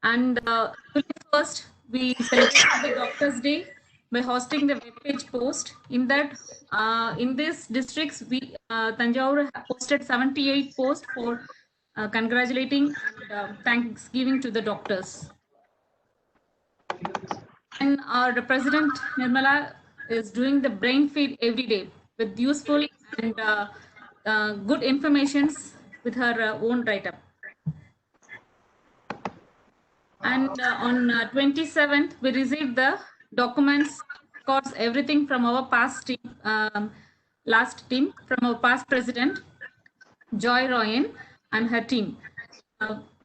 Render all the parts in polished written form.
And 21st, we celebrated the Doctors' Day by hosting the webpage post. In that, in these districts, we Tanjore posted 78 posts for congratulating and thanksgiving to the doctors. And our president Nirmala is doing the brain feed every day with useful and good informations with her own write-up. And on 27th, we received the documents, records, everything from our past team, last team, from our past president, Joy Royan, and her team.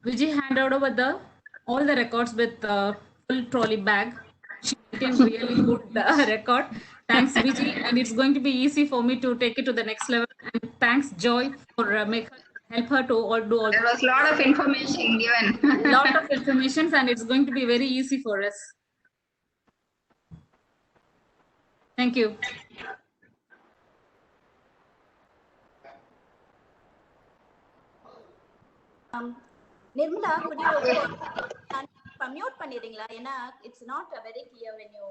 Vijay handed over all the records with full trolley bag. She maintained really good record. Thanks, Vijay, and it's going to be easy for me to take it to the next level. And thanks, Joy, for help her to do all. There was a lot of information given. Lot of information, and it's going to be very easy for us. Thank you. Nirmala, could you mute பண்ணிடுறீங்களா? ஏன்னா it's not very clear when you.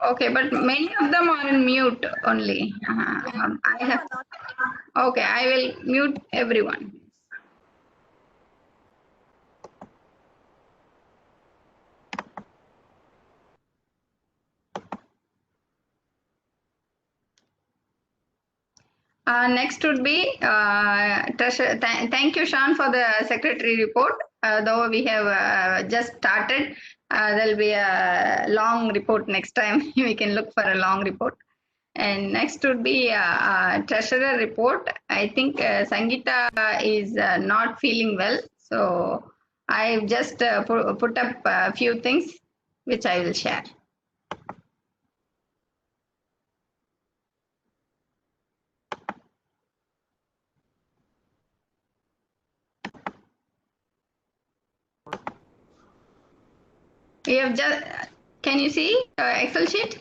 Okay, but many of them are in mute only. I have. Okay, I will mute everyone. Next would be treasurer. Thank you, Sean, for the secretary report. Though we have just started, there will be a long report next time. We can look for a long report. And next would be treasurer report. I think Sangeeta is not feeling well. So I've just put up a few things which I will share. We have just, can you see Excel sheet?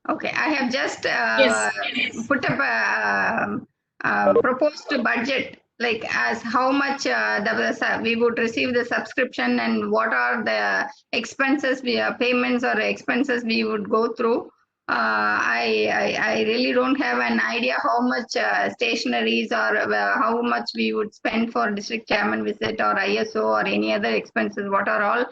Okay, I have just put up a proposed budget, like as how much we would receive the subscription and what are the expenses, payments or expenses we would go through. I really don't have an idea how much stationaries or how much we would spend for district chairman visit or ISO or any other expenses, what are all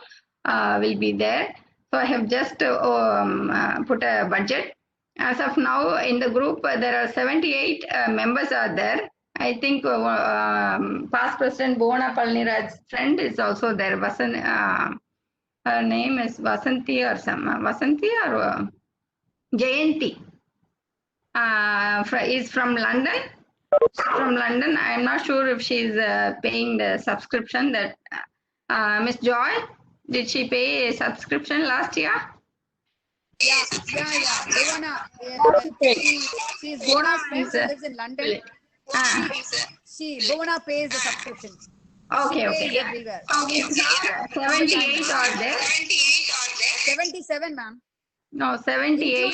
will be there. So I have just put a budget. As of now, in the group, there are 78 members are there. I think past President Bhuvana Palniraj's friend is also there. Her name is Vasanti or Jayanti. Is from London. From London. I am not sure if she is paying the subscription. That Miss Joy, did she pay a subscription last year? Yeah. Bhuvana, she's Bhuva's friend. She lives in London. Bhuvana pays the subscription. Okay. 78 are there. 77, ma'am. No, 78.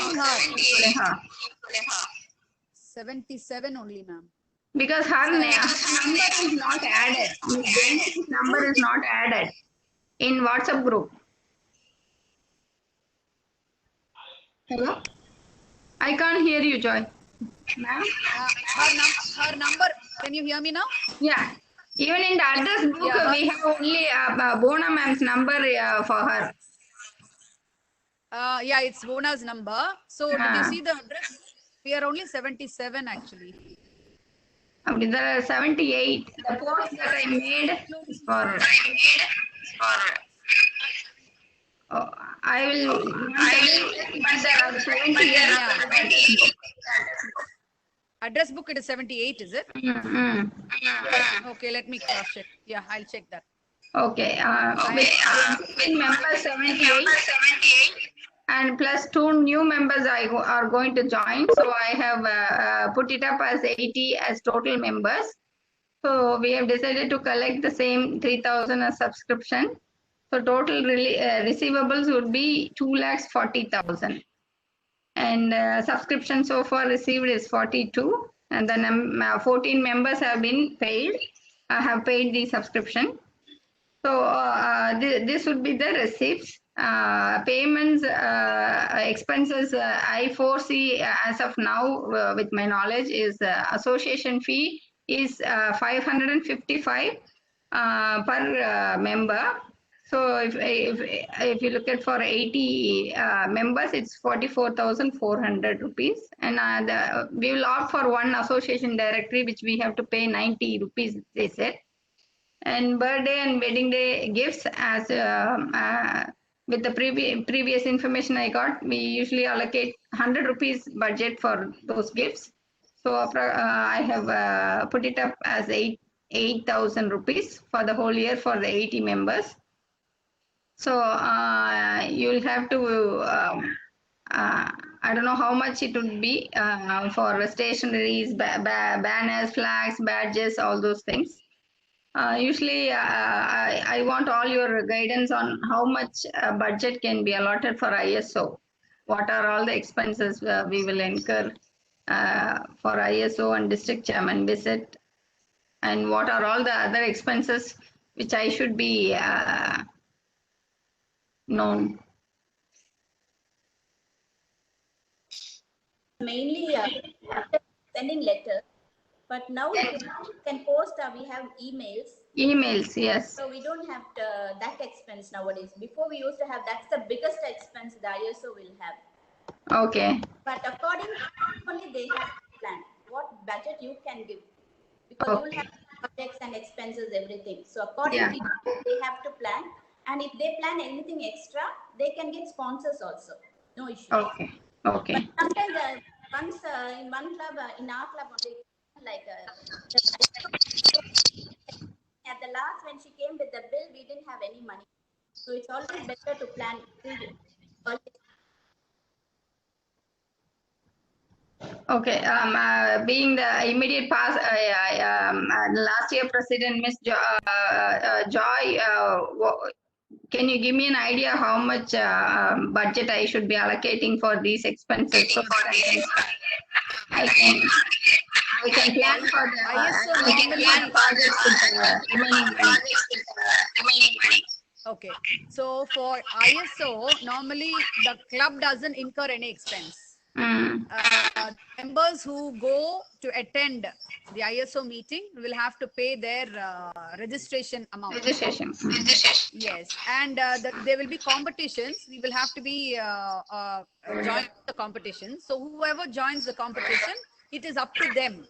77 only, ma'am. Because her number is not added. Miss number is not added in WhatsApp group. Hello? I can't hear you, Joy. Ma'am? Her number, can you hear me now? Yeah. Even in the address book, we have only Bona ma'am's number for her. Yeah, it's Bona's number. So did you see the address? We are only 77 actually. There are 78. The post that I made for. I will. But there are 78. Address book it is 78, is it? Okay, let me cross check. Yeah, I'll check that. Okay. Member 78. And plus 2 new members are going to join. So I have put it up as 80 as total members. So we have decided to collect the same 3,000 as subscription. So total receivables would be 2,40,000. And subscription so far received is 42. And then 14 members have been paid. have paid the subscription. So this would be the receipts. Payments, expenses I foresee as of now with my knowledge is association fee is 555 per member. So if you look at for 80 members, it's 44,400 rupees. And we will opt for one association directory, which we have to pay 90 rupees, they said. And birthday and wedding day gifts, as with the previous information I got, we usually allocate 100 rupees budget for those gifts. So I have put it up as 8,000 rupees for the whole year for the 80 members. So you'll have to I don't know how much it would be for stationaries, banners, flags, badges, all those things. Usually, I want all your guidance on how much budget can be allotted for ISO. What are all the expenses we will incur for ISO and district chairman visit, and what are all the other expenses which I should be known. Mainly sending letters, but now if you can post, we have emails. Emails, yes. So we don't have that expense nowadays. Before we used to have, that's the biggest expense the ISO will have. Okay. But according to only they have plan what budget you can give, because you will have projects and expenses, everything. So according to you, they have to plan, and if they plan anything extra, they can get sponsors also. No issue. Okay. Okay. But sometimes once in one club, in our club only, like at the last when she came with the bill, we didn't have any money. So it's always better to plan. Okay. Being the immediate past, last year president, Miss Joy, can you give me an idea how much budget I should be allocating for these expenses? So I can plan for the remaining money. Okay. So for ISO, normally the club doesn't incur any expense. Members who go to attend the ISO meeting will have to pay their registration amount. Registration. Yes, and there will be competitions. We will have to be join the competition. So whoever joins the competition, it is up to them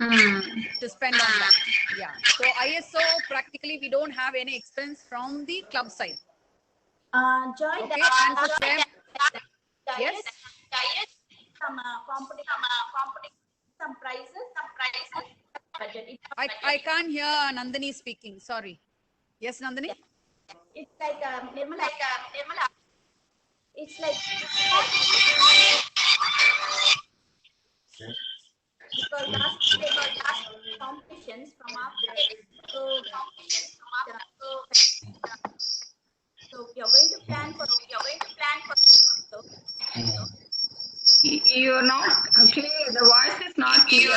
to spend on that. Yeah. So ISO practically we don't have any expense from the club side. Joy, okay. And for them, yes. Some prizes. Budget. I can't hear Nandini speaking. Sorry. Yes, Nandini. It's like Nirmala. It's like because last competitions from our so you're going to plan for You're not clear. The voice is not clear.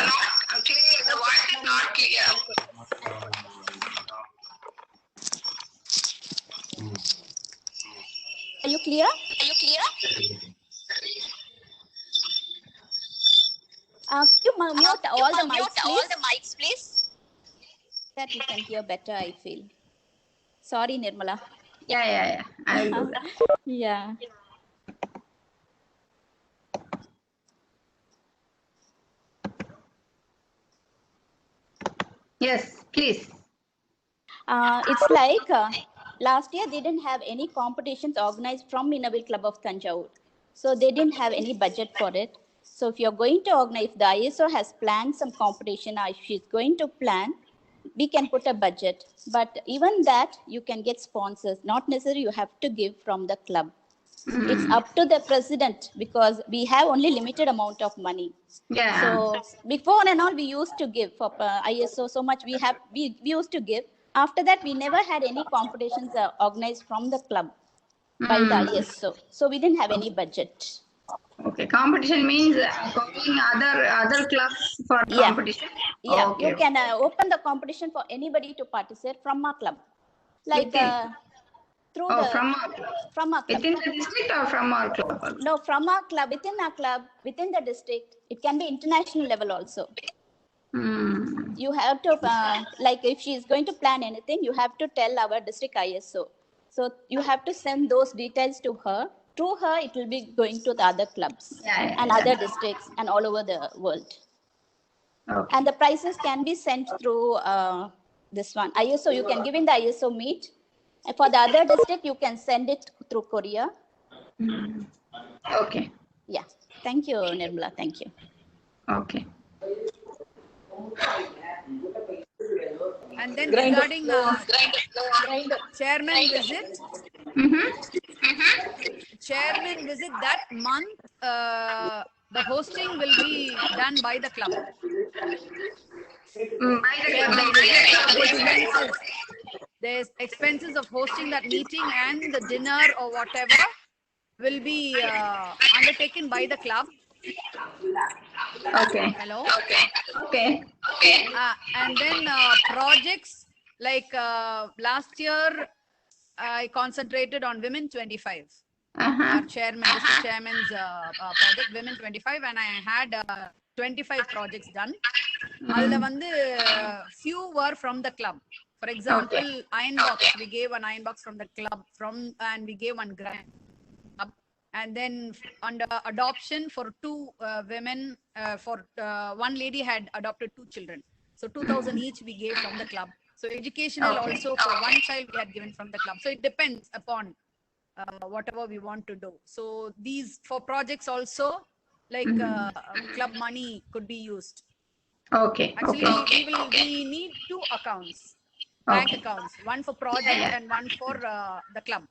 Are you clear? You mute all the mics, please. That you can hear better, I feel. Sorry, Nirmala. Yeah. I will do that. Yeah. Yes, please. It's like last year they didn't have any competitions organized from Minnaville Club of Tanjore. So they didn't have any budget for it. So if you're going to organize, if the ISO has planned some competition, or if she's going to plan, we can put a budget. But even that, you can get sponsors. Not necessarily you have to give from the club. It's up to the president, because we have only limited amount of money. Yeah. So before and all, we used to give for ISO so much. We used to give. After that, we never had any competitions organized from the club by the ISO. So we didn't have any budget. Okay, competition means calling other clubs for Yeah. competition. Yeah, Okay. you can open the competition for anybody to participate from our club. Like through Oh, the from our club. from our club. Within the district or from our club? No, from our club, within the district. It can be international level also. You have to, like if she is going to plan anything, you have to tell our district ISO. So you have to send those details to her. Through her, it will be going to the other clubs and other districts and all over the world. Okay. And the prices can be sent through this one. ISO, you can give in the ISO meet. And for the other district, you can send it through courier. Okay. Yeah. Thank you, Nirmala. Thank you. Okay. And then regarding chairman visit, chairman visit that month, the hosting will be done by the club. Chairman visit, the expenses of hosting that meeting and the dinner or whatever will be undertaken by the club. Okay. Hello. Okay. And then projects like last year, I concentrated on Women 25. Our chairman, district chairman's project, Women 25, and I had 25 projects done. Adula vandu few were from the club. For example, iron box, we gave an iron box from the club, and we gave one grant. And then under adoption for two women, one lady had adopted 2 children. So 2,000 each we gave from the club. So educational also for one child we had given from the club. So it depends upon whatever we want to do. So these for projects also, like club money could be used. Okay. Actually, we need 2 accounts, bank accounts, one for project and one for the club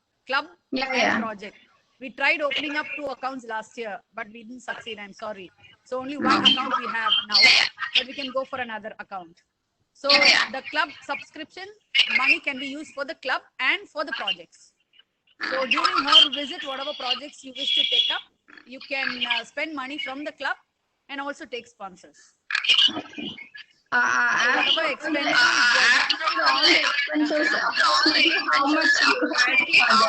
and project. We tried opening up 2 accounts last year, but we didn't succeed. I'm sorry. So only one account we have now, but we can go for another account. So the club subscription money can be used for the club and for the projects. So during her visit, whatever projects you wish to take up, you can spend money from the club and also take sponsors. Whatever expenses, all the expenses, approximately how much you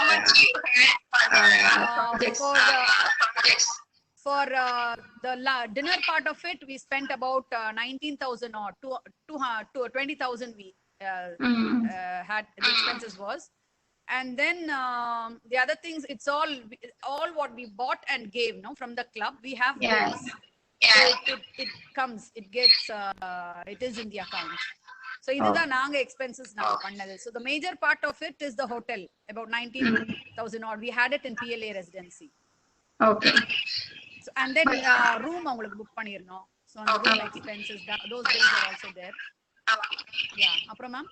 had for the dinner part of it, we spent about 19,000 or 20,000 we had the expenses was. And then the other things, it's all what we bought and gave, no, from the club. We have bills. So it comes, it gets, it is in the account. So இதுதான் நாங்க expenses நாங்க பண்ணது. So the major part of it is the hotel, about 19,000 odd. We had it in PLA residency. Okay. So, and then room அவங்களுக்கு book பண்ணிருந்தோம். So on the room expenses, those bills are also there. Yeah. அப்புறம் ma'am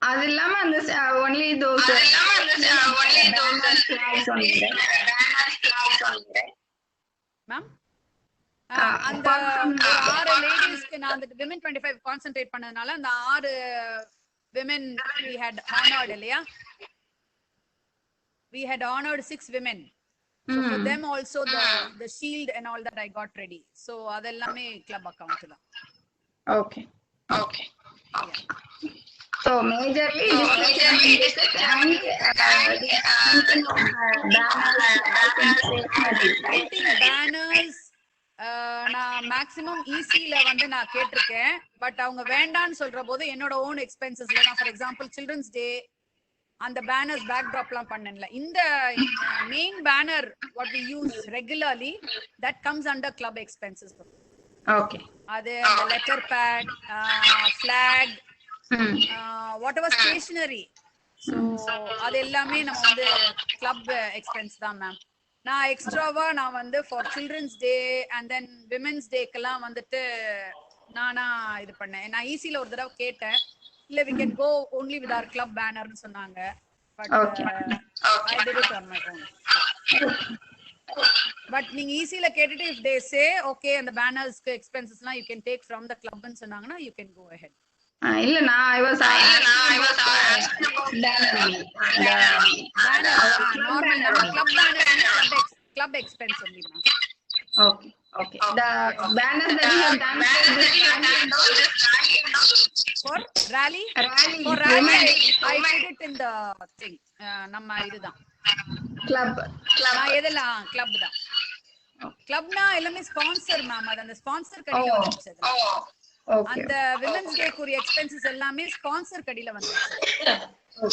அது இல்லாம அந்த only those ma'am அந்த 6 லேடிஸ்க்கு நான் அந்த women 25 கான்சென்ட்ரேட் பண்ணதுனால அந்த 6 women we had honored இல்லையா, we had honored 6 women. So for them also the shield and all that I got ready. So அதெல்லாமே club account தான். Okay. So majorly banners நான் மேக்ஸிமம் ஈஸியில வந்து நான் கேட்டிருக்கேன். பட் அவங்க வேண்டான்னு சொல்ற போது என்னோட ஓன் எக்ஸ்பென்சஸ்ல நான் ஃபார் எக்ஸாம்பிள் சில்ட்ரன்ஸ் டே அந்த பேனர்ஸ் பேக் ட்ராப்லாம் பண்ணல. இந்த main banner what we use regularly that comes under club expenses. Okay. அது அந்த letter pad, flag, whatever stationery, so அது எல்லாமே நம்ம வந்து கிளப் எக்ஸ்பென்ஸ் தான் மேம். நான் எக்ஸ்ட்ராவா நான் வந்து for children's day and then women's டேக்கெல்லாம் வந்துட்டு நானா இது பண்ணேன். நான் ஈஸியில ஒரு தடவை கேட்டேன், இல்ல we can go only with our club banner னு சொன்னாங்க. But I did it on my own. But நீங்க ஈஸியில கேட்டுட்டு if they say okay அந்த பேனர்ஸ்க்கு எக்ஸ்பென்சஸ்லாம் you can take from the club னு சொன்னாங்கன்னா you can go ahead. இல்ல நான் I was normal நம்ம club banner club expense only, ma'am. Okay. Okay. The banner that you have done For rally? Rally. For rally, I put it in the thing. Namma idudan. Club. Edella club da. Club na ellame sponsor, ma'am. Adha sponsor kadila vanduchu. Okay. And the Women's Day kuriya expenses ellame sponsor kadila vanduchu.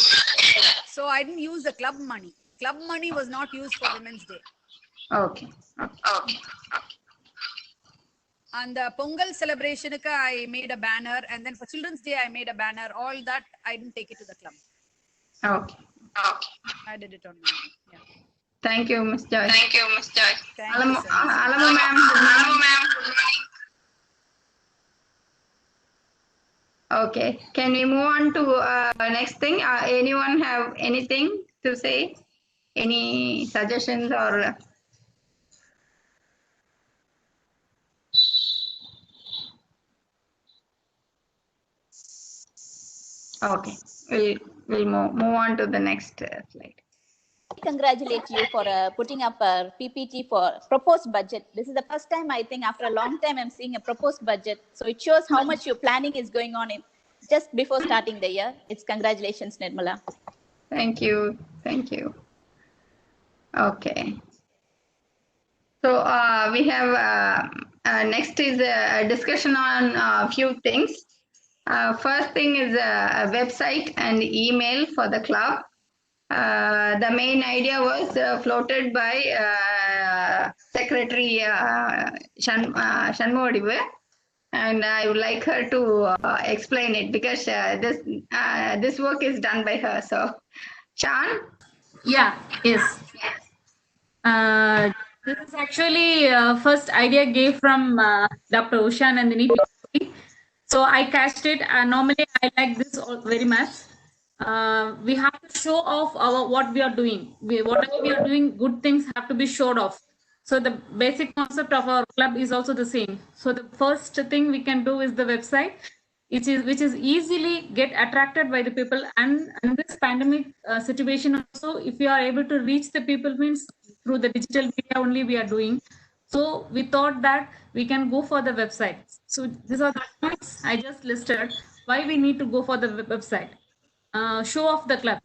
So I didn't use the club money. Club money was not used for Women's Day. Okay. And the Pongal celebration, I made a banner, and then for Children's Day, I made a banner. All that, I didn't take it to the club. Okay. I did it on my own. Yeah. Thank you, Ms. Joyce. Thank you, Alamu, sir. Alamu ma'am. Okay. Can we move on to next thing? Anyone have anything to say? Any suggestions or? Okay. We'll move on to the next slide. Congratulate you for putting up a PPT for proposed budget. This is the first time, I think, after a long time, I'm seeing a proposed budget. So it shows how much your planning is going on in just before starting the year. It's congratulations, Nirmala. Thank you. Okay. So we have next is a discussion on a few things. First thing is a website and email for the club. The main idea was floated by Secretary Shanmodive, and I would like her to explain it because this work is done by her. So, Shan? Yeah, yes. This is actually first idea gave from Dr. Usha Nandini. So I catched it. Normally, I like this very much. We have to show off what we are doing. Whatever we are doing, good things have to be showed off. So the basic concept of our club is also the same. So the first thing we can do is the website, which is easily get attracted by the people. And in this pandemic situation also, if you are able to reach the people, means through the digital media only we are doing. So we thought that we can go for the website. So these are the points I just listed why we need to go for the website. Show off the club.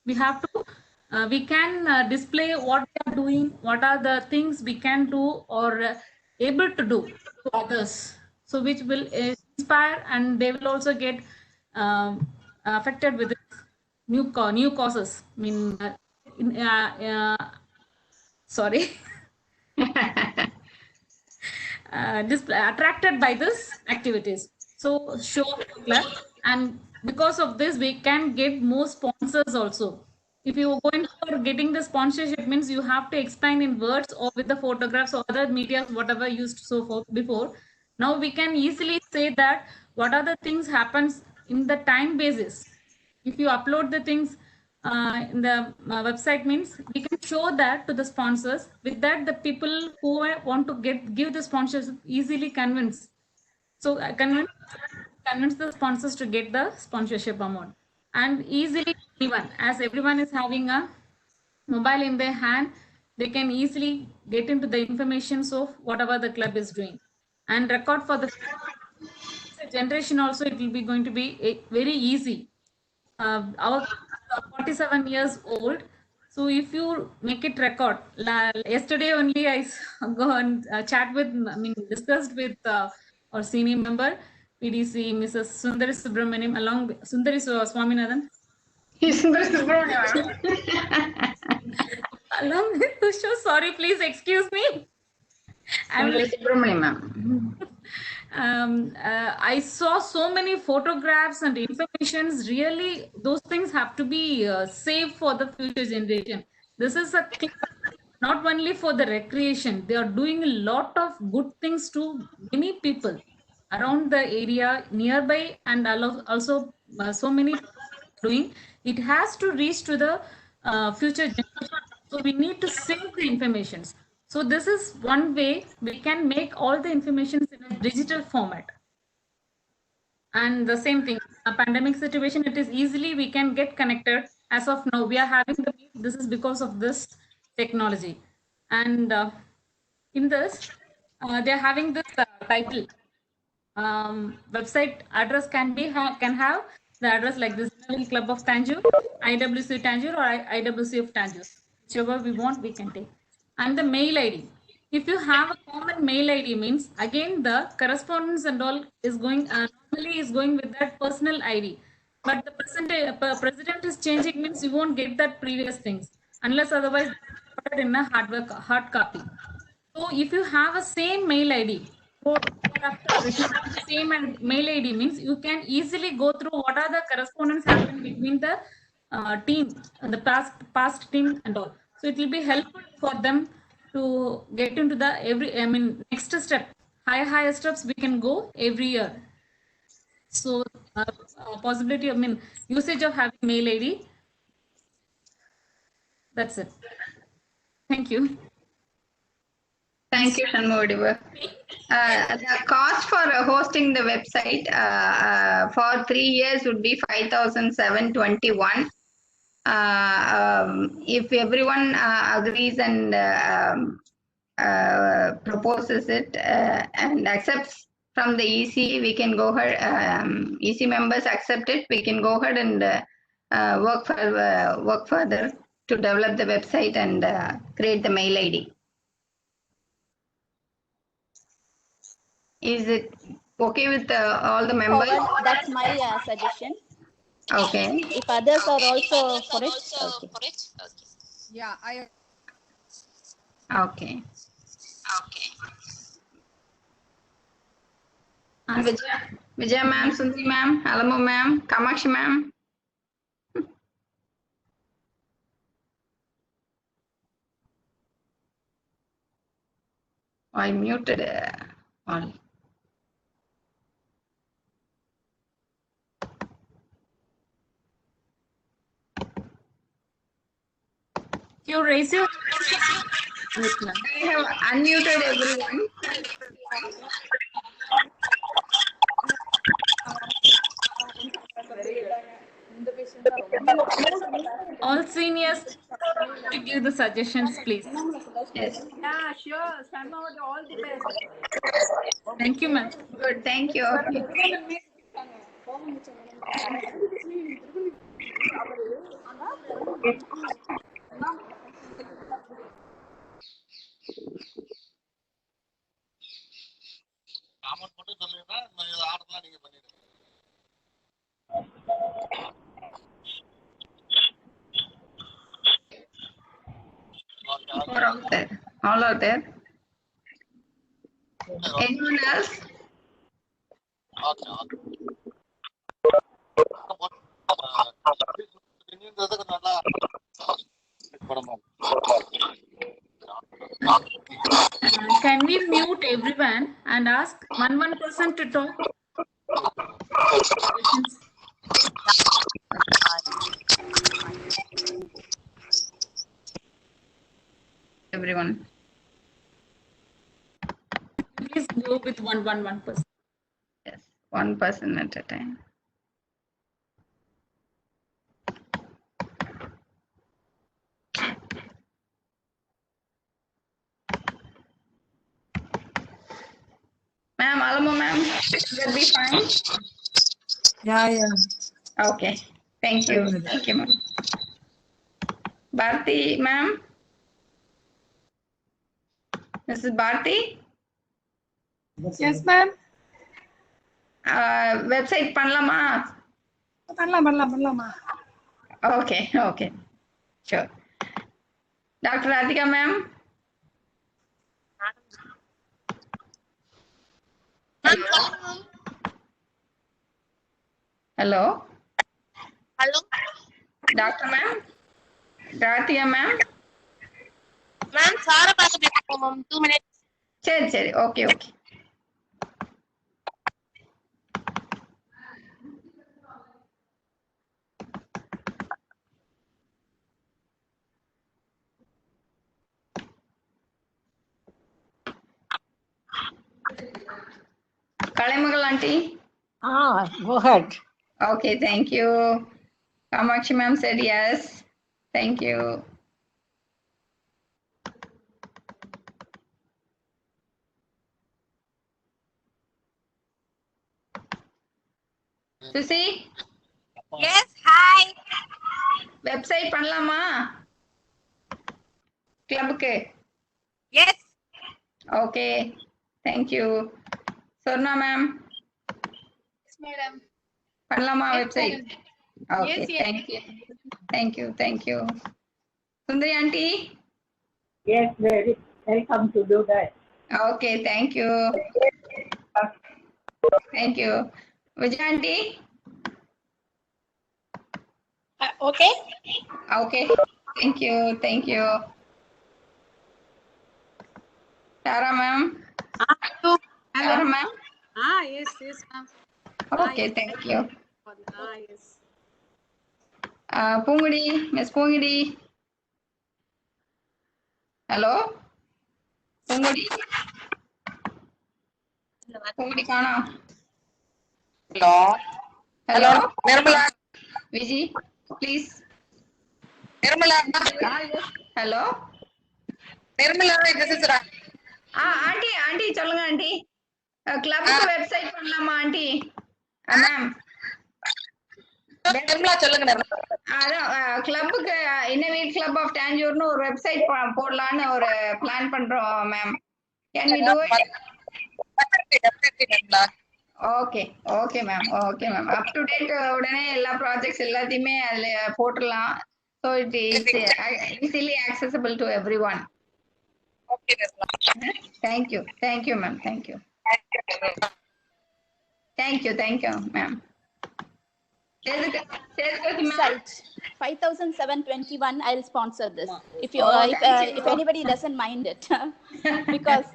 We have to, we can display what we are doing, what are the things we can do or able to do to others. So which will inspire and they will also get affected with new causes. I mean, sorry. Attracted by this activities. So show the club, and because of this we can get more sponsors also. If you are going for getting the sponsorship, means you have to explain in words or with the photographs or other media, whatever used so for before. Now we can easily say that what are the things happens in the time basis. If you upload the things in the website, means we can show that to the sponsors. With that, the people who want to give the sponsorship easily convince. So convince the sponsors to get the sponsorship amount, and easily even as everyone is having a mobile in their hand, they can easily get into the information of whatever the club is doing and record for the generation also. It will be going to be very easy. Our 47 years old. So if you make it record, yesterday only I go and chat with, discussed with our senior member, PDC, Mrs. Sundari Subramaniam, along with Sundari Swaminathan. Along with Tusho, sorry, please excuse me. I saw so many photographs and informations. Really, those things have to be saved for the future generation. This is a not only for the recreation. They are doing a lot of good things to many people around the area nearby, and also so many doing. It has to reach to the future generation. So we need to save the informations. So this is one way we can make all the information in a digital format. And the same thing, a pandemic situation, it is easily we can get connected. As of now, we are having the meet. This is because of this technology. And in this, they are having this title. Website address can have the address like this: Innerville Club of Tanjore, iWC Tanjore, or iWC of Tanjore. Whichever we want, we can take. And the mail ID. If you have a common mail ID, means again the correspondence and all is going normally is going with that personal ID. But the president is changing, means you won't get that previous things unless otherwise recorded in a hard copy. So if you have a same mail ID, if you have the same mail ID, means you can easily go through what are the correspondence happening between the team, the past team and all. So it will be helpful for them to get into the next step. Higher steps we can go every year. So possibility, usage of having mail ID. That's it. Thank you. Thank you, Shanmugadiva. The cost for hosting the website for 3 years would be 5,721. If everyone agrees and proposes it and accepts from the EC, we can go ahead. EC members accept it, we can go ahead and work further to develop the website and create the mail ID. Is it okay with all the members? That's my suggestion. Okay. If others are also for it, okay. Yeah, I. Okay. Vijaya ma'am, Sundari ma'am, Alamu ma'am, Kamakshi ma'am. I muted all. You raise your I have unmuted everyone. all seniors to give the suggestions, please. Yes. Yeah, sure. Shanmugadiva, all the best. Thank you, ma'am. Good. Thank you. Four out there. All are there. Anyone else? Can we mute everyone and ask one person to talk? Everyone. Please go with one person. Yes. One person at a time. Ma'am, Alamu ma'am, will that be fine? Yeah. Okay. Thank you. Thank you, ma'am. Bharti ma'am? Mrs. Bharti? Yes, ma'am. Website panlama? Panlama. Okay. Sure. Dr. Radhika ma'am? Hello? Doctor ma'am? Radhika ma'am? Ma'am, Sara பார்த்துட்டு ma'am 2 minutes. சரி. Okay. Kalaimagal aunty? Go ahead. Okay, thank you. Kamakshi ma'am said yes. Thank you. Susi, Yes, hi. website பண்ணலாமா கிளப்புக்கு? Yes. Okay, thank you. Swarna ma'am Madam. பண்ணலாமா Yes, website? madam. Okay, Yes, yes. Thank you thank you thank you. Sundari aunty? Yes, very welcome to do that. Okay, thank you thank you. Vijay aunty? Okay. Okay, thank you thank you. Tara ma'am? Tara ma'am? Yes, yes, ma'am. Okay, thank you. Yes. Poonkudi, miss Poonkudi? Hello Poonkudi? Poonkudi காணோம். Hello. Hello Nirmala. Viji please. Nirmala. Hello Nirmala, this is Ra. Aunty aunty சொல்லுங்க aunty. கிளப்புக்கு website பண்ணலாமா aunty? Ma'am Nirmala, சொல்லுங்க Nirmala. அதான் கிளப்புக்கு innovate club of டான்ஜூர்னு ஒரு website போடலான்னு ஒரு பிளான் பண்றோம் ma'am. Can we do it? Definitely, Nirmala. Okay okay ma'am, okay ma'am. Up to date உடனே எல்லா ப்ராஜெக்ட்ஸ் எல்லாத்தையுமே அதுல போட்டுடலாம். So it is easily accessible to everyone. Okay, Nirmala. Thank you thank you ma'am, thank you Thank you, Nirmala. Thank you thank you ma'am. Site 5,721. I'll sponsor this if you Oh, if anybody doesn't mind it because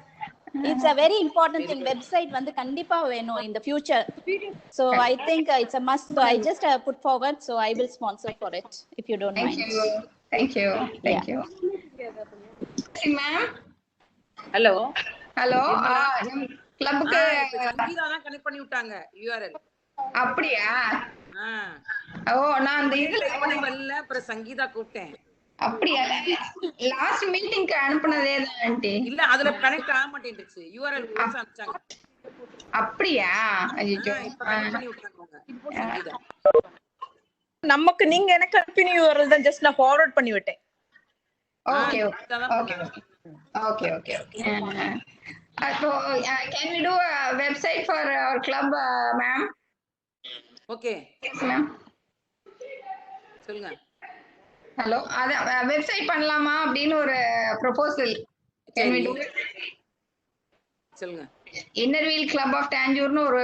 it's a very important thing. Website வந்து கண்டிப்பா வேணும் in the future. So I think it's a must. So I just put forward. So I will sponsor for it if you don't mind. Thank you. Thank you. Ma'am. Hello. Hello. கிளப்புக்கு Sangeetha தான் connect பண்ணி விட்டாங்க URL. அப்படியா? ஓ, நான் அந்த இதுல வரல, அப்புறம் சங்கீதா கூப்பிட்டேன். அப்படியா? லாஸ்ட் மீட்டிங்க்கு அனுப்புனதே தான் ஆண்டி. இல்ல, அதுல கனெக்ட் ஆக மாட்டேங்குது. URL போட்டு அனுப்பிச்சாங்க. அப்படியா? ஐயோ, இப்ப கனெக்ட் பண்ணி விட்டாங்க சங்கீதா. நமக்கு நீங்க எனக்கு அனுப்பின URL தான் ஜஸ்ட் நான் ஃபார்வர்ட் பண்ணி விட்டேன். Okay okay okay okay okay. So can we do a website for our club, ma'am? Okay. Yes, ma'am. சொல்லுங்க. ஹலோ, அத வெப்சைட் பண்ணலாமா அப்படின்னு ஒரு proposal. Can we do it? சொல்லுங்க. இன்னர்வீல் கிளப் ஆஃப் டான்ஜூர்னு ஒரு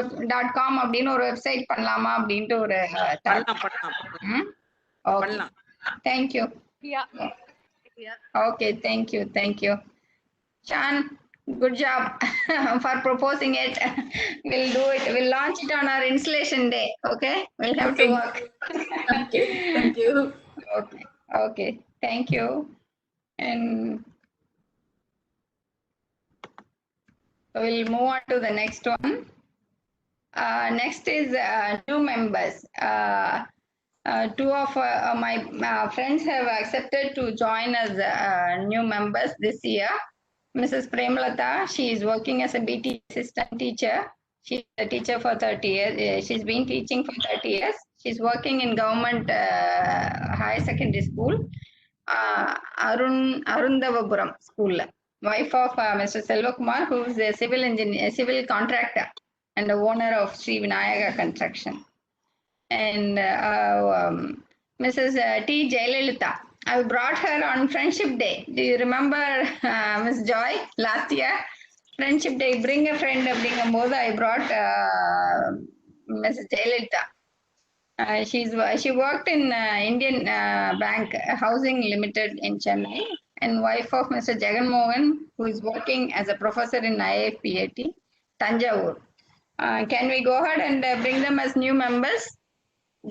.com அப்படின்னு ஒரு வெப்சைட் பண்ணலாமா அப்படின்ட்டு ஒரு பண்ணலாம். Thank you. Okay, thank you. Shan, good job for proposing it. We'll do it. We'll launch it on our installation day. Okay, we'll have to work. Okay, thank you. Okay, thank you. And we'll move on to the next one. Next is new members. Two of my friends have accepted to join as new members this year. Mrs. Premalata, she is working as a BT assistant teacher. She's a teacher for 30 years. She's been teaching for 30 years. She's working in government higher secondary school, Arundavapuram school. Wife of Mr. Selvakumar, who is a civil engineer, civil contractor and the owner of Sri Vinayaga Construction. And Mrs. T. Jayalalitha. I brought her on Friendship Day. Do you remember Miss Joy last year? Friendship Day, bring a friend. I brought Mrs. Jayalalitha. She worked in Indian Bank Housing Limited in Chennai, and wife of Mr. Jagan Mohan, who is working as a professor in IFPAT, Tanjore. Can we go ahead and bring them as new members?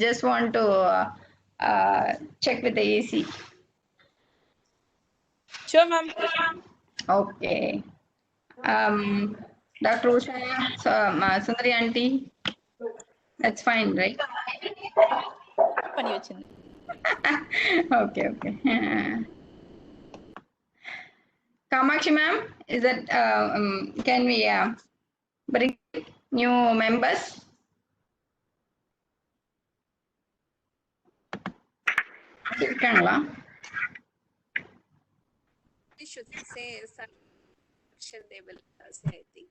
Just want to check with the AC. Sure, ma'am. Okay. Dr. Usha, Sundari aunty, that's fine, right? பண்ணி வச்சிருந்தேன். Okay. Kamakshi ma'am, is that can we bring new members? இருக்காங்களா? We should say some they will say, I think.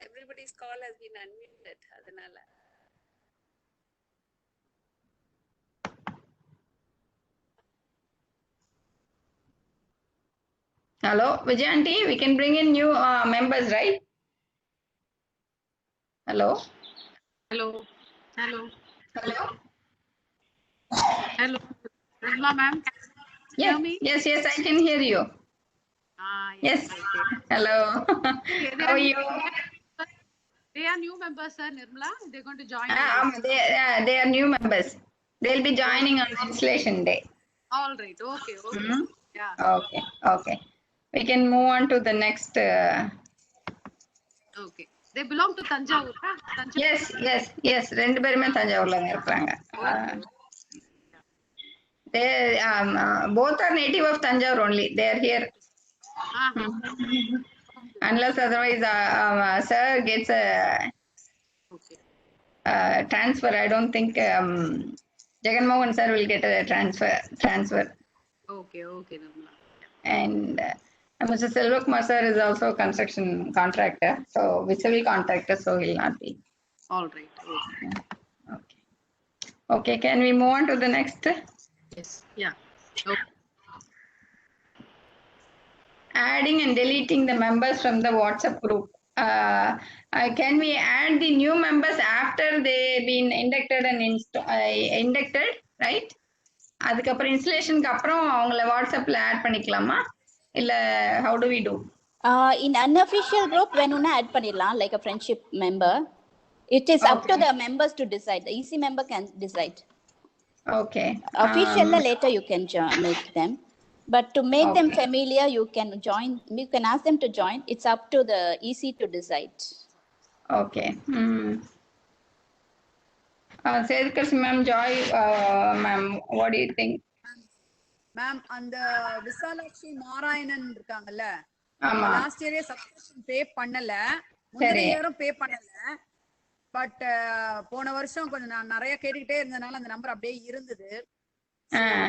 Everybody's call has been unmuted. Adanala. Hello, Vijayanti, we can bring in new members, right? Hello? Hello. Hello. Hello? Hello. Nirmala ma'am, can you hear me? Yes, I can hear you. Yes. Okay. Hello. Okay, How are you? They are new members, sir, Nirmala. They're going to join. They are new members. They'll be joining on installation day. All right. Okay. Yeah. Okay. We can move on to the next. Okay. They belong to Tanjore. Yes. ரெண்டு பேருமே தஞ்சாவூர்ல இருக்காங்க. They both are native of Tanjore only. They are here. Unless otherwise, sir gets a transfer. I don't think Jagan Mohan sir will get a transfer. Okay, Nirmala. And Mr. Selvakumar sir is also a construction contractor, so civil contractor, so he'll not be. All right. Okay, can we move on to the next? Yes. Yeah. Okay. Adding and deleting the members from the WhatsApp group. Can we add the new members after they've been inducted and inducted, right? அதுக்கப்புறம் இன்ஸ்டலேஷனுக்கு அப்புறம் அவங்கள வாட்ஸ்அப்ல add பண்ணிக்கலாமா இல்ல how do we do? In unofficial group வேணும்னா add பண்ணிடலாம் like a friendship member. It is up to the members to decide. The EC member can decide. Okay. Official later you can make them. But to make them familiar, you can ask them to join. It's up to the EC to decide. Okay. Sedkarsi ma'am, Joy, ma'am, what do you think? Ma'am, அந்த விசாலாட்சி நாராயணன் இருக்காங்கல்ல, last இயரே subscription பே பண்ணல, முந்தின இயரும் பே பண்ணல. But போன வருஷம் கொஞ்சம் நான் நிறைய கேட்டுக்கிட்டே இருந்ததுனால அந்த நம்பர் அப்படியே இருந்தது.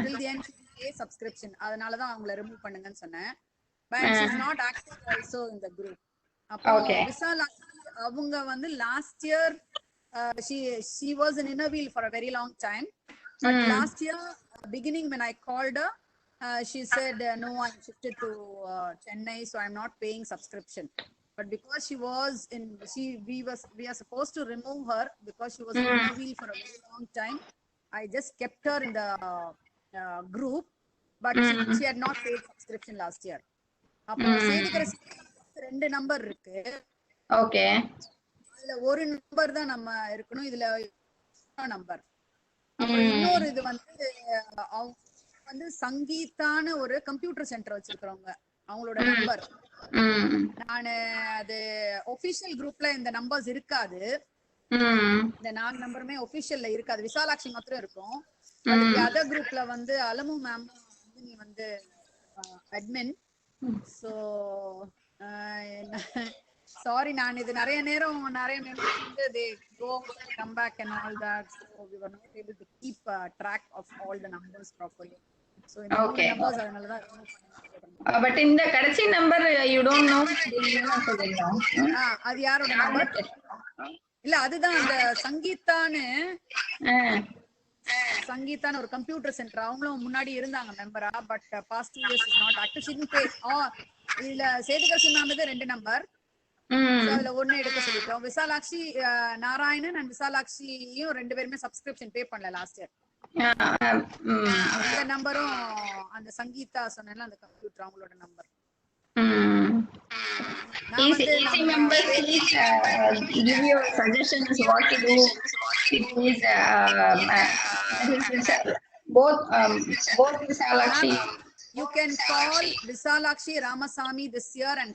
till the end subscription, அதனால தான் அவங்கள ரிமூவ் பண்ணுங்கன்னு சொன்னேன். But she is not active also in the group. அப்போ விசாலாட்சி அவங்க வந்து last year she was in Innerville for a very long time, but last year beginning when I called her, she said no, I'm shifted to Chennai, so I'm not paying subscription. But because she was in we are supposed to remove her because she was in Innerville for a very long time. I just kept her in the group, but she had not paid subscription last year. அப்போ சேதுகரசி ரெண்டு number இருக்கு. Okay. அதுல ஒரு number தான் நம்ம இருக்கணும், இதுல number. அப்புறம் இன்னொரு இது வந்து சங்கீதான ஒரு கம்ப்யூட்டர் சென்டர் வச்சிருக்கிறவங்க, அவங்களோட நம்பர். நானு அது ஒபிஷியல் குரூப்ல இந்த நம்பர்ஸ் இருக்காது, இந்த 4 நம்பருமே ஒபிஷியல்ல இருக்காது, விசாலாட்சி மாத்திரம் இருக்கும். அதர் குரூப்ல வந்து அலமு மேம் நீ வந்து அட்மின். சோ சாரி, நான் இது நிறைய நேரம் நிறைய மெம்பர்ஸ் வந்து they go come back and all that, so we were not able to keep track of all the numbers properly. So இந்த numbers அதனால தான் ரிமூவ் பண்ணேன். பட் இந்த கடைசி நம்பர் you don't know. அது யாரோட நம்பர்? இல்ல அதுதான் அந்த சங்கீதான்னு ஒரு கம்ப்யூட்டர் சென்டர், அவங்களும் முன்னாடி இருந்தாங்க மெம்பரா, but past 2 years is not active. She didn't pay. இதுல சேதுகரசி மேமுக்கு 2 நம்பர், அதுல ஒண்ணு எடுக்க சொல்லிட்டோம். விசாலாட்சி நாராயணன் அண்ட் விசாலாட்சியும் 2 பேருமே சப்ஸ்கிரிப்ஷன் பே பண்ணல லாஸ்ட் இயர். அந்த நம்பரும் அந்த சங்கீதா சொன்னேன்ல அந்த கம்ப்யூட்டர், அவங்களோட number. Easy members, please give your suggestions what to do. Please, both Visalakshi. You can call Visalakshi Ramasamy this year and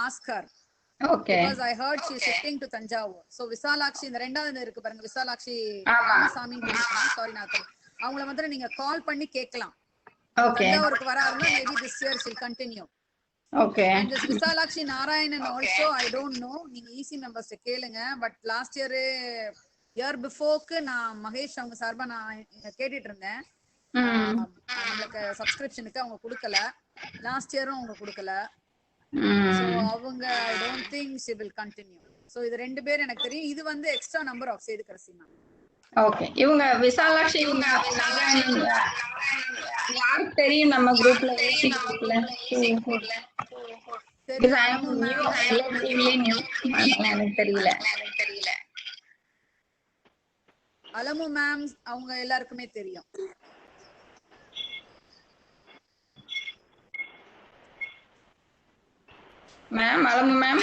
ask her. Okay. Because I heard she is shifting to Tanjore. So Visalakshi இந்த ரெண்டாவது இருக்கு பாருங்க, Visalakshi Ramasamy, sorry நான் அவங்கள வந்து நீங்க கால் பண்ணி கேட்கலாம். தஞ்சாவூருக்கு வராருன்னா maybe this year she'll continue. Okay. And this Visalakshi Narayanan also I don't know, நீங்க EC members கேளுங்க. பட் லாஸ்ட் இயர் before நான் மகேஷ் அவங்க சார்பா நான் கேட்டுட்டு இருந்தேன். நம்மளுக்கு சப்ஸ்கிரிப்ஷனுக்கு அவங்க கொடுக்கல. லாஸ்ட் இயரும் அவங்க கொடுக்கல. சோ அவங்க I don't think she will continue. So இது ரெண்டு பேர் எனக்கு தெரியும். இது வந்து extra number of Sethukkarasi ma'am. Okay. இவங்க விசாலாட்சி யாருக்கு தெரியும் நம்ம குரூப்ல ஏசி குரூப்ல? எனக்கு தெரியல. அலமு மேம் அவங்க எல்லாருக்குமே தெரியும். Ma'am Alamu ma'am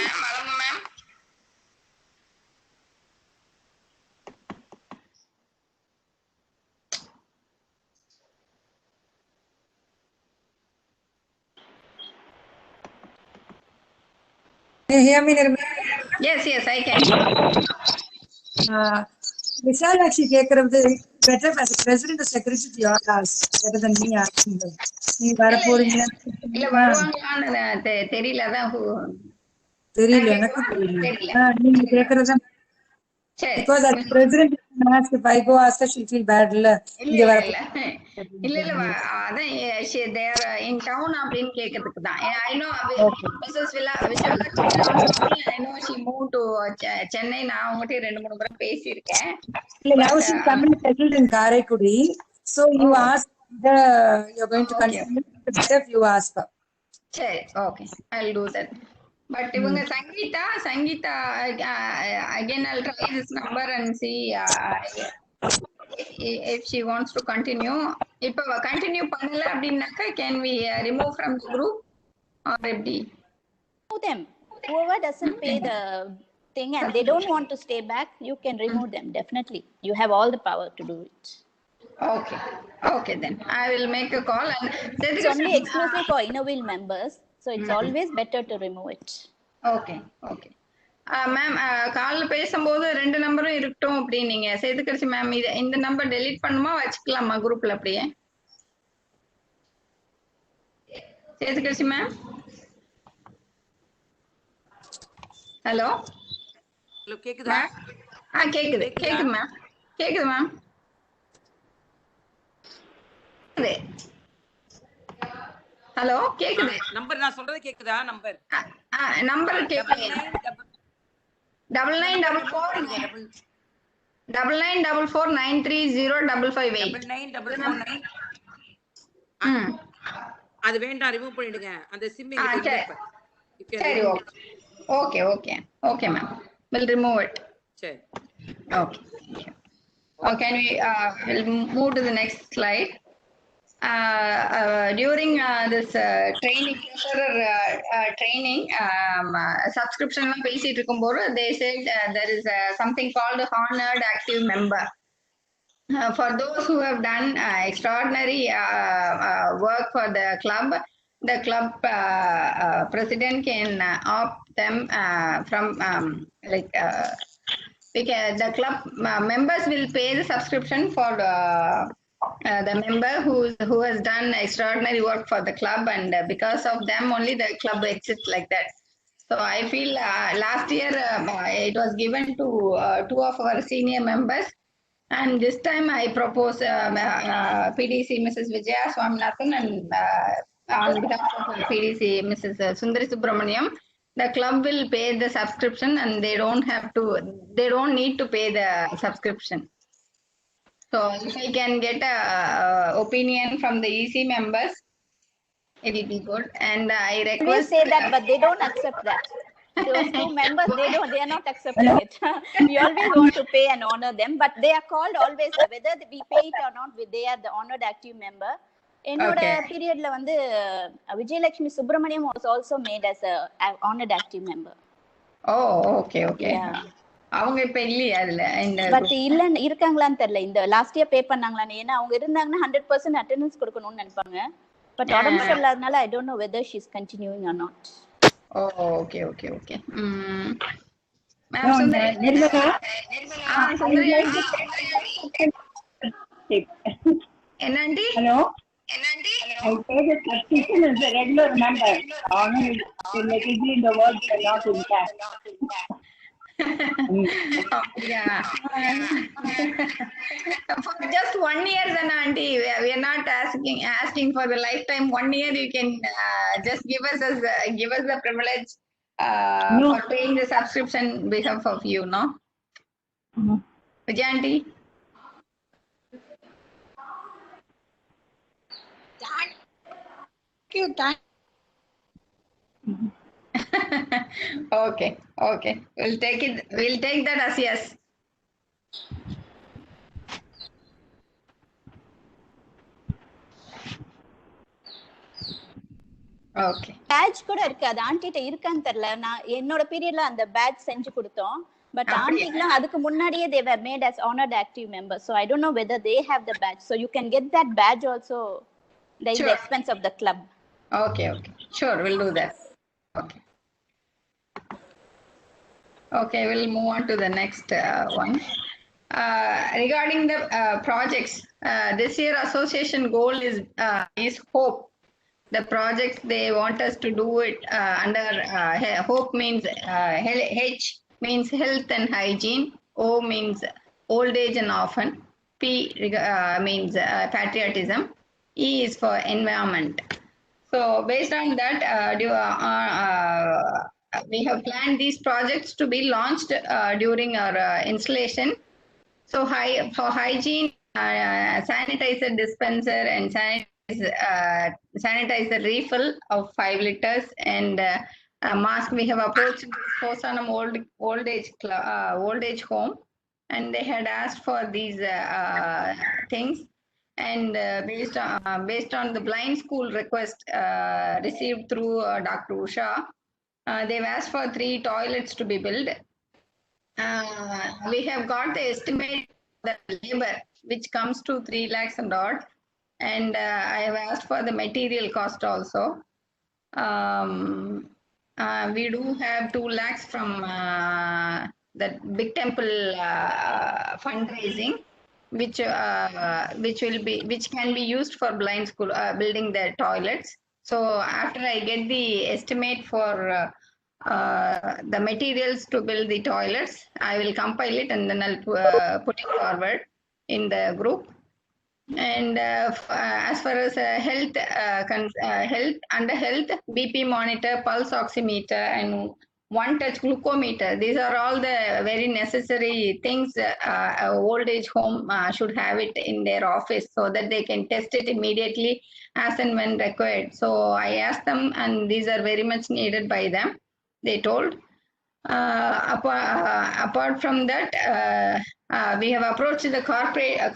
Can you hear me, Nirmala? Yes, I can. Visaalachi கேக்குறது better as a president or secretary to your class better than me asking them. நீ வர போறீங்க இல்ல வருவாங்களான்னு தெரியல. அதான் தெரியல, எனக்கு தெரியல. நீங்க கேக்குறத because as president ask if I go ask her she'll feel bad இல்ல. இங்க வர இல்ல அதான் they are in town அப்படின்னு கேக்குறதுக்கு தான். I know Mrs. Visaalachi I know she moved to Chennai. நான் அவங்ககிட்ட 2-3 முறை பேசியிருக்கேன். இல்ல now she coming settled in Karaikudi. So you ask you're going to continue if you ask her. சரி, okay, I'll do that. But இவங்க Sangeetha again I'll try this number and see if she wants to continue. இப்ப continue பண்ணல அப்படின்னாக்கா can we remove from the group or எப்படி? Remove them. Whoever doesn't pay the thing and they don't want to stay back, you can remove them. Definitely, you have all the power to do it. Okay then I will make a call and it's only exclusively for Innovil members, so it's always better to remove it. Okay ma'am கால்ல பேசும்போது 2 நம்பரும் இருக்கட்டும் அப்படின்னீங்க. Sethukkarasi ma'am இந்த number delete பண்ணுமா வச்சுக்கலாமா குரூப்ல? அப்படியே Sethukkarasi ma'am. Hello கேக்குதா? கேக்குது மேம். ஹலோ கேக்குது. நம்பர் நான் சொல்றது கேக்குதா? நம்பர் கேக்குது. 9944930558. அது வேண்டாம், ரிமூவ் பண்ணிடுங்க. அந்த சிம் சரி, okay ma'am. We'll remove it. சரி. Okay, can we we'll move to the next slide. During this training subscription பேசிட்டு இருக்கும்போது they said there is something called honored active member. For those who have done extraordinary work for the club president can opt them from the club members will pay the subscription for the member who has done extraordinary work for the club, and because of them only the club exists like that. So I feel last year it was given to 2 of our senior members, and this time I propose PDC Mrs. Vijaya Swaminathan and on behalf of PDC Mrs. Sundari Subramaniam, the club will pay the subscription and they don't need to pay the subscription. So if I can get a opinion from the EC members, it will be good. And I request. Please say that, but they don't accept that. Those 2 members, they are not accepting it. We always want to pay and honor them, but they are called always, whether we pay it or not, they are the honored active member. என்னோட பீரியட்ல வந்து Vijayalakshmi Subramaniam was also made as a honored active member. Okay. அவங்க இப்ப இல்லையா அதுல? But இல்ல இருக்காங்களான்னு தெரியல. இந்த லாஸ்ட் இயர் பே பண்ணாங்களான்னு. ஏன்னா அவங்க இருந்தாங்கன்னா 100% அட்டெண்டன்ஸ் கொடுக்கணும்னு நினைப்பாங்க. பட் உடம்பு சரியில்லாதனால I don't know whether she is continuing or not. Okay. என்னண்டி? Hello. I say the subscription is a regular member. Honor in the world not intact. Yeah. For just 1 year, then auntie, we are not asking for the lifetime. 1 year, you can just give us the privilege No. for paying the subscription behalf of you, no? Vijay auntie? Thank Okay, okay. We'll take it. We'll take that as yes. Okay. Batch கூட இருக்கு, அது ஆண்டிட்ட இருக்கான்னு தெரியல. நான் என்னோட பீரியட்ல அந்த batch செஞ்சு கொடுத்தோம். பட் ஆண்டிக்குலாம் அதுக்கு முன்னாடியே they were made as honored active members, so I don't know whether they have the badge, so you can get that badge also. There is the expense of the club. Okay, okay, sure, we'll do that. Okay. Okay, we'll move on to the next one. Regarding the projects, this year association goal is hope. The projects they want us to do it under hope means H means health and hygiene, O means old age and orphan, P means patriotism, E is for environment. So based on that, we have planned these projects to be launched during our installation. So for hygiene, sanitizer dispenser and sanitizer refill of 5 liters and mask. We have approached Hosanam old age home, and they had asked for these things. And based on the blind school request received through Dr. Usha, they've asked for 3 toilets to be built. We have got the estimate the labor, which comes to 3 lakhs and odd, and I have asked for the material cost also. We do have 2 lakhs from the big temple fundraising, which can be used for blind school building the toilets. So after I get the estimate for the materials to build the toilets, I will compile it and then I'll put it forward in the group. And as far as health, under health, BP monitor, pulse oximeter, and one-touch glucometer. These are all the very necessary things a old age home should have it in their office so that they can test it immediately as and when required. So I asked them, and these are very much needed by them, they told. Apart from that, we have approached the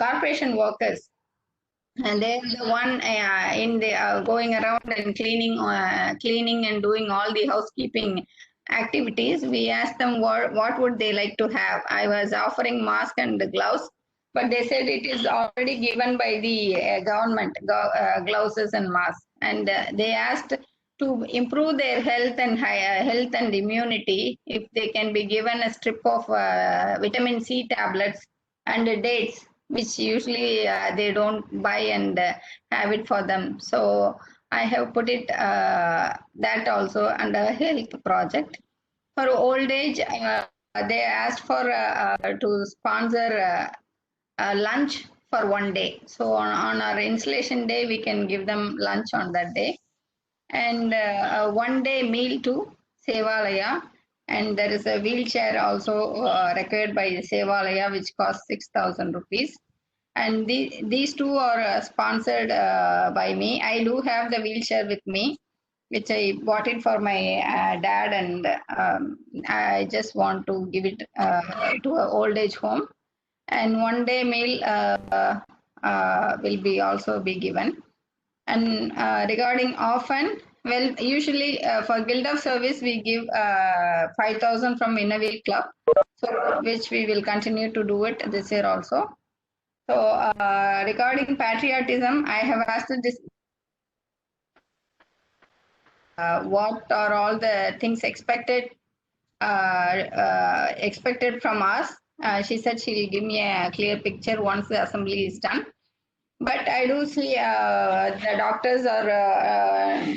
corporation workers, and they're the one in the going around and cleaning and doing all the housekeeping activities. We asked them what would they like to have. I was offering mask and the gloves, but they said it is already given by the government, gloves and masks, and they asked to improve their health and immunity, if they can be given a strip of vitamin C tablets and dates, which usually they don't buy and have it for them. So I have put it that also under health project. For old age, they asked for to sponsor lunch for 1 day. So on our installation day, we can give them lunch on that day. And a 1-day meal to Sevalaya. And there is a wheelchair also required by Sevalaya, which costs 6,000 rupees. And these two are sponsored by me. I do have the wheelchair with me, which I bought it for my dad, and I just want to give it to an old age home. And 1-day meal will be also be given. And regarding orphan, well, usually for Guild of Service, we give 5,000 from Innovate Club, so which we will continue to do it this year also. So regarding patriotism, I have asked this, what are all the things expected from us. She said she will give me a clear picture once the assembly is done. But I do see the doctors are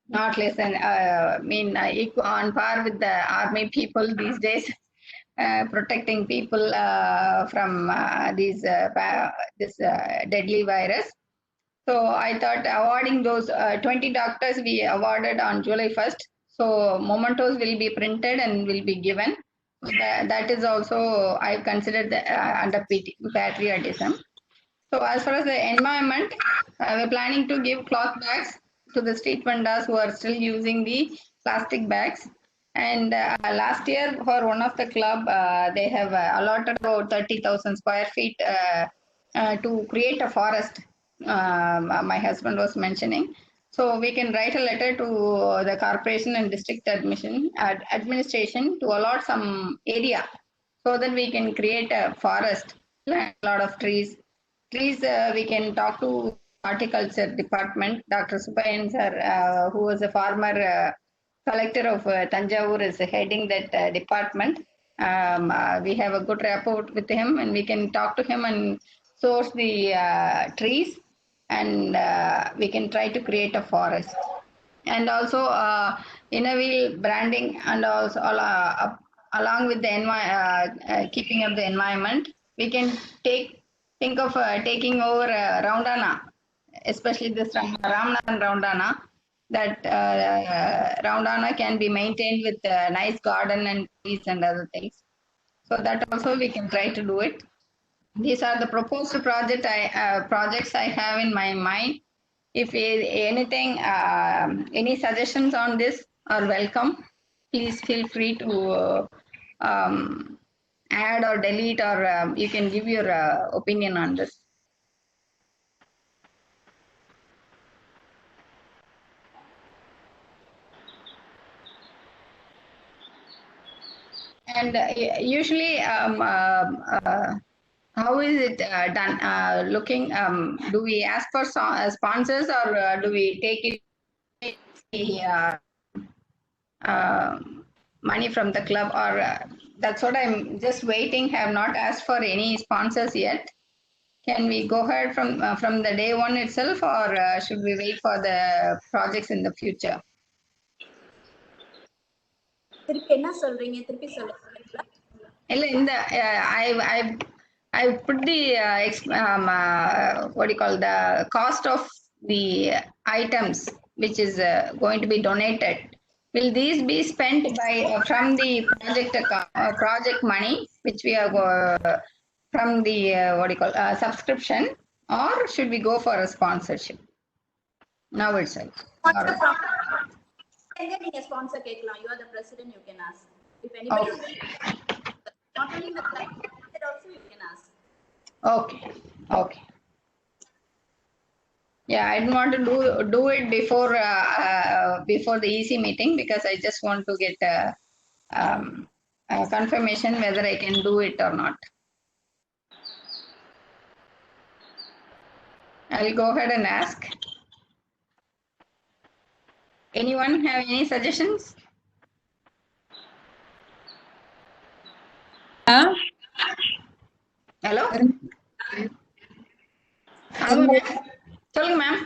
not less than on par with the army people these days. protecting people from this deadly virus. So I thought awarding those 20 doctors we awarded on July 1st. So mementos will be printed and will be given. That is also I considered under patriotism. So as far as the environment, we're planning to give cloth bags to the street vendors who are still using the plastic bags. And last year, for one of the club, they have allotted about 30,000 square feet to create a forest. My husband was mentioning. So we can write a letter to the corporation and district administration to allot some area so that we can create a forest, plant a lot of trees. We can talk to horticulture department. Dr. Subayan sir, who was a former collector of Tanjore, is heading that department. We have a good rapport with him, and we can talk to him and source the trees, and we can try to create a forest. And also inner wheel branding, and also along with the keeping up the environment, we can think of taking over Roundana, especially this Ramnath Roundana. That Roundana can be maintained with a nice garden and trees and other things. So that also we can try to do it. These are the proposed projects I have in my mind. If anything, any suggestions on this are welcome. Please feel free to add or delete, or you can give your opinion on this. And usually, how is it done? Looking, do we ask for sponsors, or do we take it money from the club? Or that's what I'm just waiting. Have not asked for any sponsors yet. Can we go ahead from the day one itself, or should we wait for the projects in the future? இல்ல இந்த I put the what do you call, the cost of the items which is going to be donated. Will these be spent by from the project money which we are from the what do you call, subscription, or should we go for a sponsorship now itself? Sponsor கேட்கலாம். You are the president, you can ask. If anybody not only in the club, also you can ask. Okay. Yeah, I didn't want to do it before the EC meeting, because I just want to get a confirmation whether I can do it or not. I'll go ahead and ask. Anyone have any suggestions? Hello? Hello, ma'am.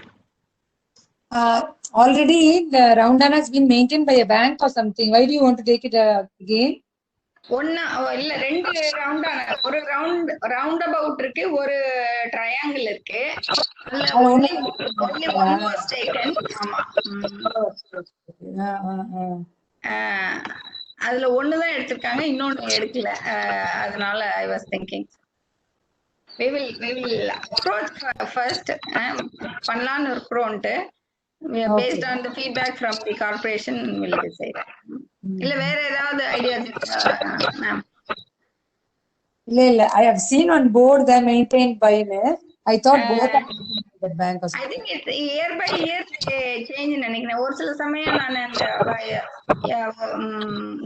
Already the Roundana has been maintained by a bank or something. Why do you want to take it again? இல்ல, ரெண்டு ரவுண்டான, ஒரு round about இருக்கு, ஒரு triangle இருக்கு. அதுல ஒண்ணுதான் எடுத்திருக்காங்க, இன்னொன்னு எடுக்கல. அதனால I was thinking we will approach first, பண்ணலாம்னு இருக்கிறோம்ட்டு. Based on the feedback from the corporation will decide. இல்ல வேற ஏதாவது ஐடியா மேம்? இல்ல, I have seen on board they maintained by me. I thought both are the bank. I think it's year by year change நினைக்கிறேன். ஒரு சில சமயம் நான் அந்த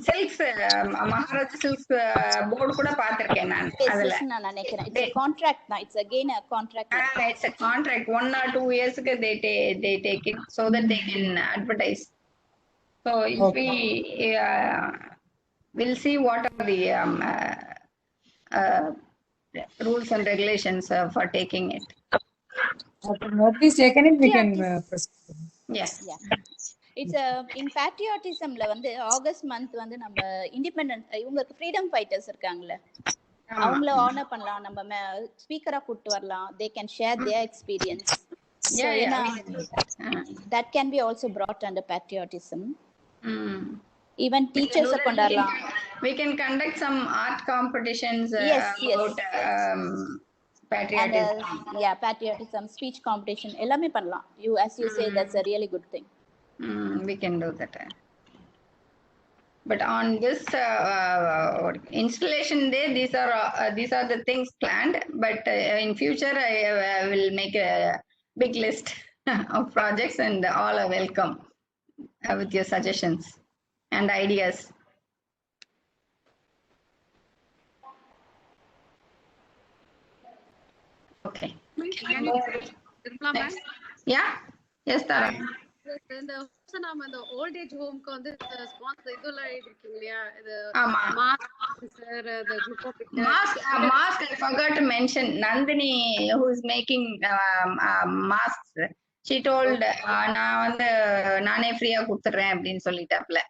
சில்க்ஸ் மகாராஜா சில்க்ஸ் போர்டு கூட பார்த்திருக்கேன் நான். அதுல நான் நினைக்கிறேன் it's a contract now. It's again a contract. It's a contract. 1 or 2 years they take it so that they can advertise. So if we will see what are the rules and regulations for taking it. Notice taken it, we can proceed. Yes. Yeah. It's in பேட்ரியாட்டிசம்ல வந்து August month வந்து நம்ம independence இவங்களுக்கு freedom fighters இருக்காங்கல்ல, அவங்கள honour பண்ணலாம், நம்ம ஸ்பீக்கரா கூப்பிட்டு வரலாம். They can share their experience. that can be also brought under patriotism. Even teachers கொண்டாடலாம். We can conduct some art competitions about patriotism. Yeah, patriotism, speech competition எல்லாமே பண்ணலாம். You as you say, that's a really good thing. We can do that. But on this installation day, these are the things planned. But in future, I will make a big list of projects, and all are welcome with your suggestions and ideas. Okay. Yeah. Yes, Tara. இந்த நாம இந்த old age ஹோம்க்கு வந்து sponsor இதெல்லாம் இருக்கீங்க இல்லையா, இது ஆமா sir the group of mask I forgot to mention. Nandini, who is making masks, she told நான் வந்து நானே ஃப்ரீயா கொடுத்துறேன் அப்படின்னு சொல்லிட்டாப்ல.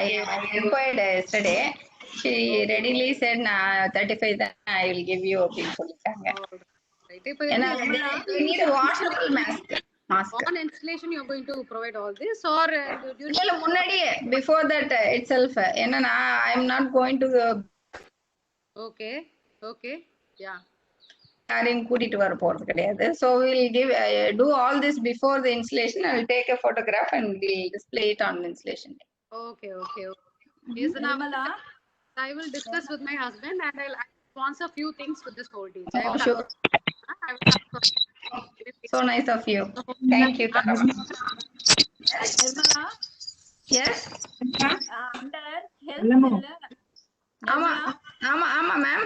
I inquired yesterday. She readily said நான் 35 தான் I will give you அப்படின்னு சொல்லிட்டாங்க. ஏன்னா they need a washable mask. On installation you are going to provide all this, or இல்ல முன்னாடியே before that itself என்னன்னா I am not going to okay yeah யாரையும் கூட்டிட்டு வர போறது கிடையாது. So we will give do all this before the installation. I will take a photograph and we will display it on the installation day. Okay yes, Namala, I will discuss with my husband and I'll sponsor few things with this whole deal. Sure. So nice of you. Thank you. Nirmala? Yes. Under health. Ama ma'am.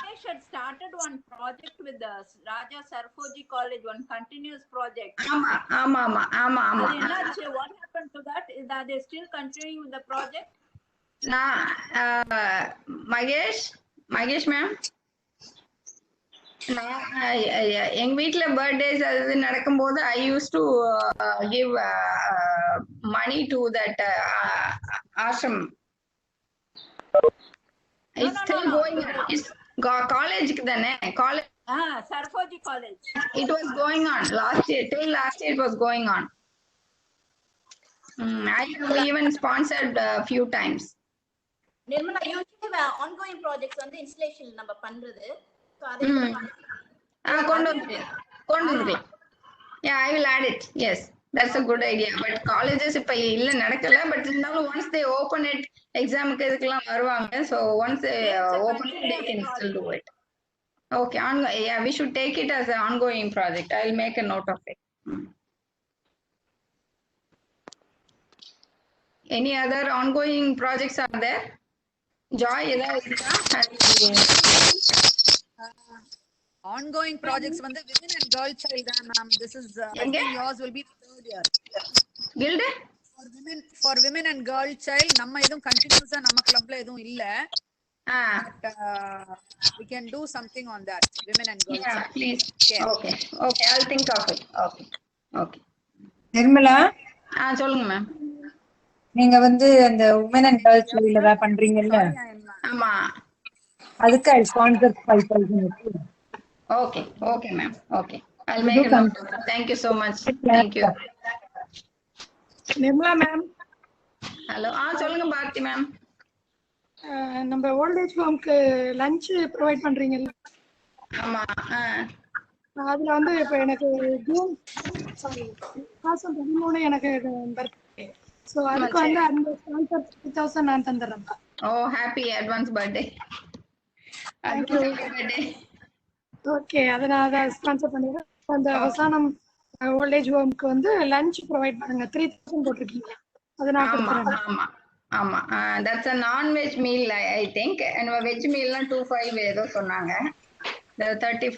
They should started one project with the Raja Sarfoji College, one continuous project. Ama. What happened to that? Are they still continuing with the project? Magesh ma'am. எங்க வீட்டுல birthdays அது நடக்கும்போது I used to give money to that ashram. It's still going on. It's college தானே, college. Sarfoji College. It was going on last year. Till last year it was going on. I have even sponsored a few times. Nirmala, usually ongoing projects வந்து installation நம்ம பண்றது. Yeah, I will add it. Yes, that's a good idea. But colleges இப்ப இல்ல நடக்கல. But இருந்தாலும் once they open it, examக்கு இதுக்கெல்லாம் வருவாங்க. So once they open it, they can still do it. Okay, yeah, we should take it as an ongoing project. I'll make a note of it. Any other ongoing projects are there? Joy, ongoing projects வந்து women and girl child தான் ma'am. This is I think yours will be the third year. Guild for women and girl child நம்ம எதுவும் continuous நம்ம clubல எதுவும் இல்ல. But we can do something on that, women and girl child. Please. Okay, I'll think of it. Okay. Nirmala, சொல்லுங்க ma'am. நீங்க வந்து அந்த woman and girls சைல்ட்ல தான் பண்றீங்கல்ல? ஆமா. அதுக்கு I sponsor 5,000. Okay ma'am. Okay, I'll make a note. Thank you so much. Thank you. Nirmala ma'am. Hello. சொல்லுங்க பார்த்தி ma'am. நம்ம old age ஹோம்க்கு lunch provide பண்றீங்கல்ல? ஆமா. அதுல வந்து இப்ப எனக்கு ஜூன் மாசம் 13 எனக்கு பர்த்டே. சோ அதுக்கு வந்து அந்த ஸ்பான்சர் 3000 நான் தந்துறேன். Happy advance birthday. ஓகே, அத நான் ஸ்பான்சர் பண்ணிடுறேன். அந்த ஹொசானம் ஓல்ட் ஏஜ் ஹோம்க்கு வந்து லஞ்ச் ப்ரொவைட் பண்ணுங்க. 3000 போட்டுருக்கீங்க. அத நான் கொடுத்துறேன். ஆமா. That's a non-veg meal I think. And veg meal லாம் 25 ஏதோ சொன்னாங்க. The 30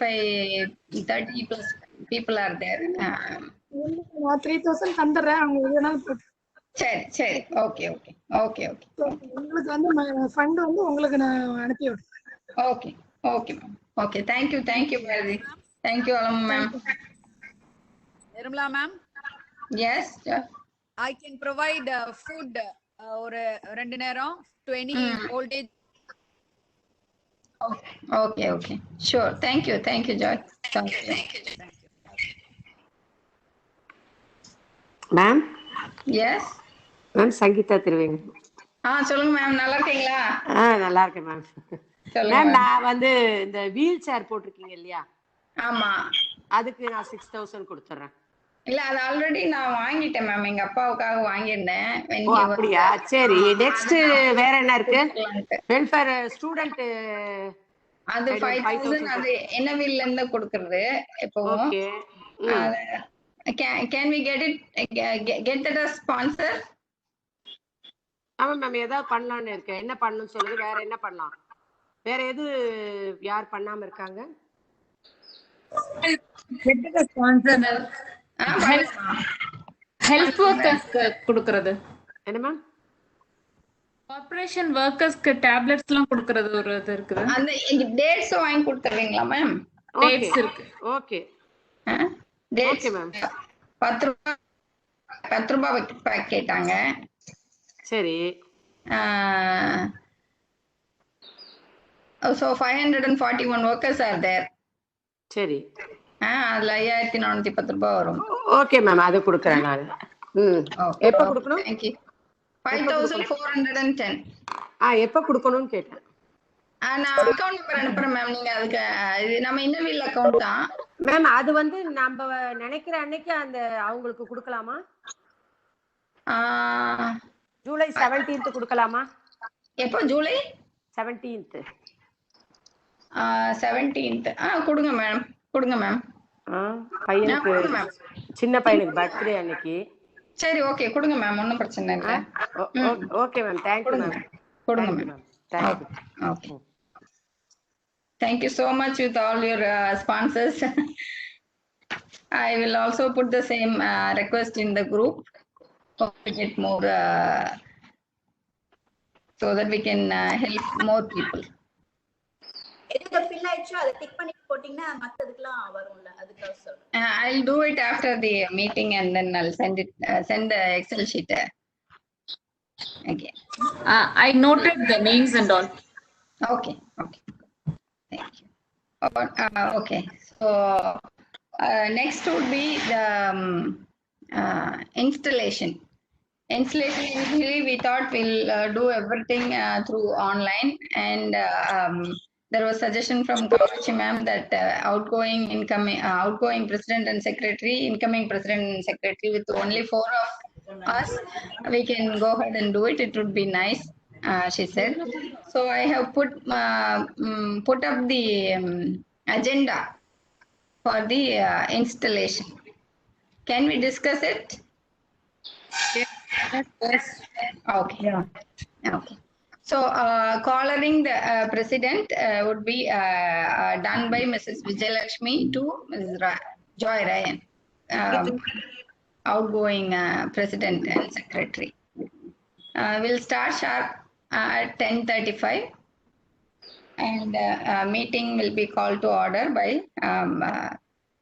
plus people are there. நான் 3000 தந்துறேன். அவங்க எதுனா போட்டு. சரி. Okay. உங்களுக்கு வந்து ஃபண்ட் வந்து உங்களுக்கு நான் அனுப்பி விடுறேன். Okay ma'am. Okay, thank you Bharati. Thank you Alam ma'am. Nirmala ma'am. Yes. I can provide food or rendu neram to any old age. Okay, okay. Sure. Thank you, Joy. Thank you. Ma'am yes ma'am Sangeetha திருவேங்க. சொல்லுங்க ma'am, நல்லா இருக்கீங்களா? நல்லா இருக்கேன் ma'am. Ma'am நான் வந்து இந்த wheel chair போட்டிருக்கீங்க இல்லையா? ஆமா. அதுக்கு நான் 6000 கொடுத்துறேன். இல்ல, அது ஆல்ரெடி நான் வாங்கிட்டேன் மேம், எங்க அப்பாவுக்காக வாங்கியிருந்தேன். அப்படியா? சரி. நெக்ஸ்ட் வேற என்ன இருக்கு? வெல்ஃபேர் ஸ்டூடெண்ட் அது 5000 அது என்னவில்ல இருந்து கொடுக்கிறது எப்பவும். Okay. Can we get that as sponsor? ஆமா மேம், ஏதாவது பண்ணலாம்னு இருக்கேன். என்ன பண்ணணும்னு சொல்லுங்க. வேற என்ன பண்ணலாம்? வேற எது யார் பண்ணாம இருக்காங்க? ஹெல்த் ஒர்க்கர்ஸ்க்கு கொடுக்கிறது. என்ன மேம்? கார்ப்பரேஷன் ஒர்க்கர்ஸ்க்கு டேப்லெட்ஸ் எல்லாம் கொடுக்கிறது ஒரு இது இருக்குது. அந்த டேட்ஸ் வாங்கி கொடுத்துறீங்களா மேம்? டேட்ஸ் இருக்கு. ஓகே. Okay ma'am. 10 ரூபாய் பேக் கேட்டாங்க. சரி. So 541 workers are there. சரி. அதுல 5410 ரூபாய் வரும். ஓகே மேம், அது கொடுக்குறேன் நான். எப்ப கொடுக்கணும்? Thank you. 5410. எப்ப கொடுக்கணும்னு கேட்டேன். நான் அக்கவுண்ட் நம்பர் அனுப்புறேன் மேம். நீங்க அதுக்கு இது நம்ம இன்னவில் அக்கவுண்ட் தான் மேம். அது வந்து நம்ம நினைக்கிற அன்னைக்கு அந்த அவங்களுக்கு கொடுக்கலாமா? ஜூலை 17th கொடுக்கலாமா? எப்போ? ஜூலை 17th. 17th. கொடுங்க மேம், கொடுங்க மேம். பையனுக்கு, சின்ன பையனுக்கு பர்த்டே அன்னைக்கு. சரி, ஓகே, கொடுங்க மேம், ஒன்றும் பிரச்சனை இல்லை. Okay ma'am, thank you ma'am. கொடுங்க ma'am. Okay. Thank you so much with all your sponsors. I will also put the same request in the group to get more so that we can help more people. எது fill ஆயிச்சோ அதை tick பண்ணி போடிங்கனா மத்ததுக்குலாம் வரும்ல, அதுக்காக சொல்றேன். I'll do it after the meeting and then I'll send the Excel sheet again. I noted the names and all. Okay. Thank you. Okay, so next would be the installation. Usually we thought we'll do everything through online, and there was suggestion from Kamakshi ma'am that outgoing president and secretary, incoming president and secretary, with only 4 of us, we can go ahead and do it. It would be nice, she said. So I have put up the agenda for the installation. Can we discuss it? Yes. Okay. Yeah. Okay. So collaring the president would be done by Mrs. Vijayalakshmi to Mrs. Joy Ryan, outgoing president and secretary. We'll start sharp at 10:35, and meeting will be called to order by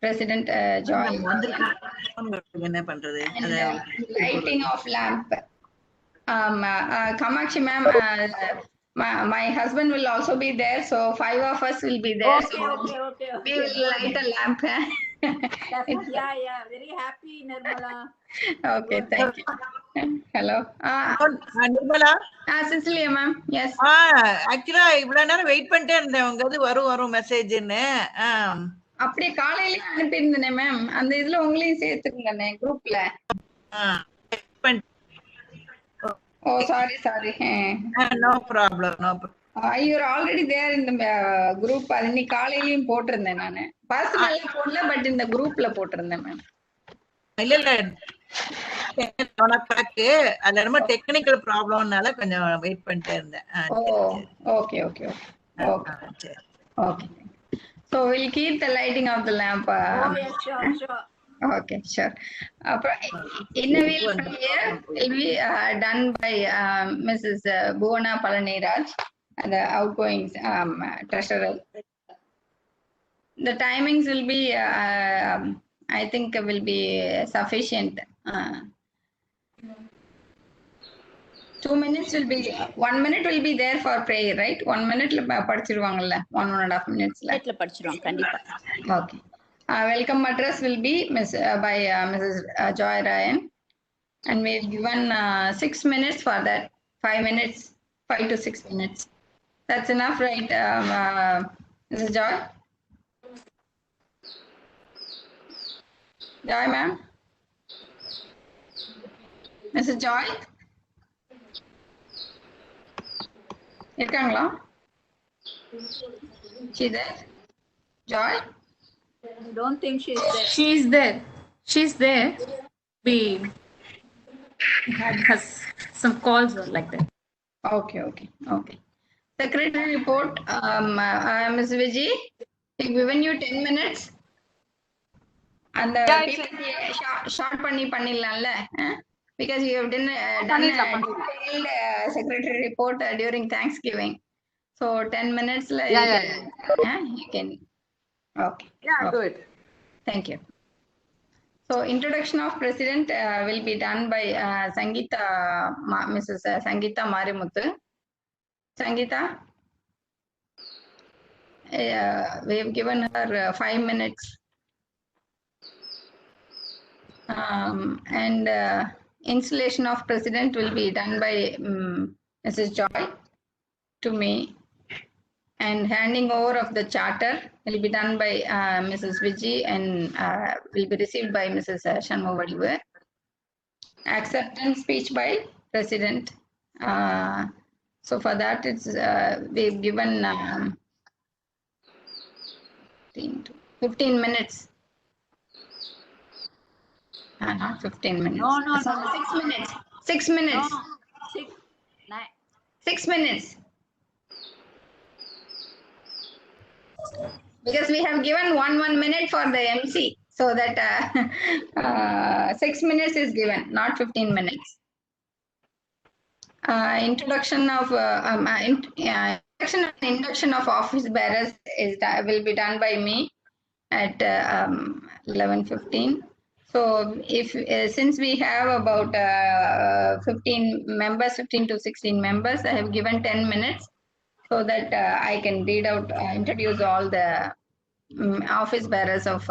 President Joy. Lighting of lamp. Kamakshi ma'am, my husband will also be there, so 5 of us will be there. Okay. We will light a lamp. Yeah, very happy, Nirmala. Okay, thank you. Hello. Nirmala. Cecilia ma'am. Yes. ஆக்சுவலா இவ்வளவு நேரம் wait பண்ணிட்டே இருந்தேன், உங்க இது வரும் மெசேஜ்னு. அப்படியே காலையில அனுப்பியிருந்தேனே மேம், அந்த இதுல உங்களையும் சேர்த்துருங்கண்ணே குரூப்ல. Oh, sorry. No problem. You are already there in the group. அது இன்னைக்கு காலையிலயும் போட்டிருந்தேன் நானு. பர்சனலா போடல, பட் இந்த குரூப்ல போட்டிருந்தேன் மேம். இல்ல உனக்கு அது ரொம்ப டெக்னிக்கல் ப்ராப்ளம்னால கொஞ்சம் வெயிட் பண்ணிட்டே இருந்தேன். Okay. So we'll keep the lighting of the lamp. Oh yes, sure. Okay, sure. Innavil from here will be done by Mrs. Bhuvana Palaniraj, the outgoing treasurer. The timings will be, I think, will be sufficient 2 minutes will be, 1 minute will be there for prayer, right? 1 minute படிச்சிருவாங்கல்ல 1.5 minutes. படிச்சிருவாங்க கண்டிப்பா. Okay. Welcome address will be by Mrs. Joy Ryan, and we've given 6 minutes for that. 5 minutes, 5 to 6 minutes. That's enough, right, Mrs. Joy? Joy, ma'am? Mrs. Joy? இருக்காங்களா? She there? Joy? I don't think she's there. She's there. She's there. We had some calls or like that. Okay. Secretary report, Ms. Vijay, I've given you 10 minutes. And the short பண்ணிடலாம்ல? Because you have done detailed secretary report during Thanksgiving. So 10 minutes you can. Okay. Yeah, do it. Thank you. So introduction of president will be done by Sangeeta, Mrs. Sangeeta Marimuthu. Sangeeta, we have given her 5 minutes. And installation of president will be done by Mrs. Joy to me. And handing over of the charter will be done by Mrs. Vijay and will be received by Mrs. Shanmugam. Acceptance speech by President. So for that, we've given 15 minutes. Not 15 minutes. No. 6 minutes. 6 minutes. No. 6, 9. 6 minutes. Because we have given 1 minute for the MC, so that 6 minutes is given, not 15 minutes. Introduction and induction of office bearers will be done by me at 11:15. So if since we have about 15 to 16 members, I have given 10 minutes so that I can read out, introduce all the office bearers of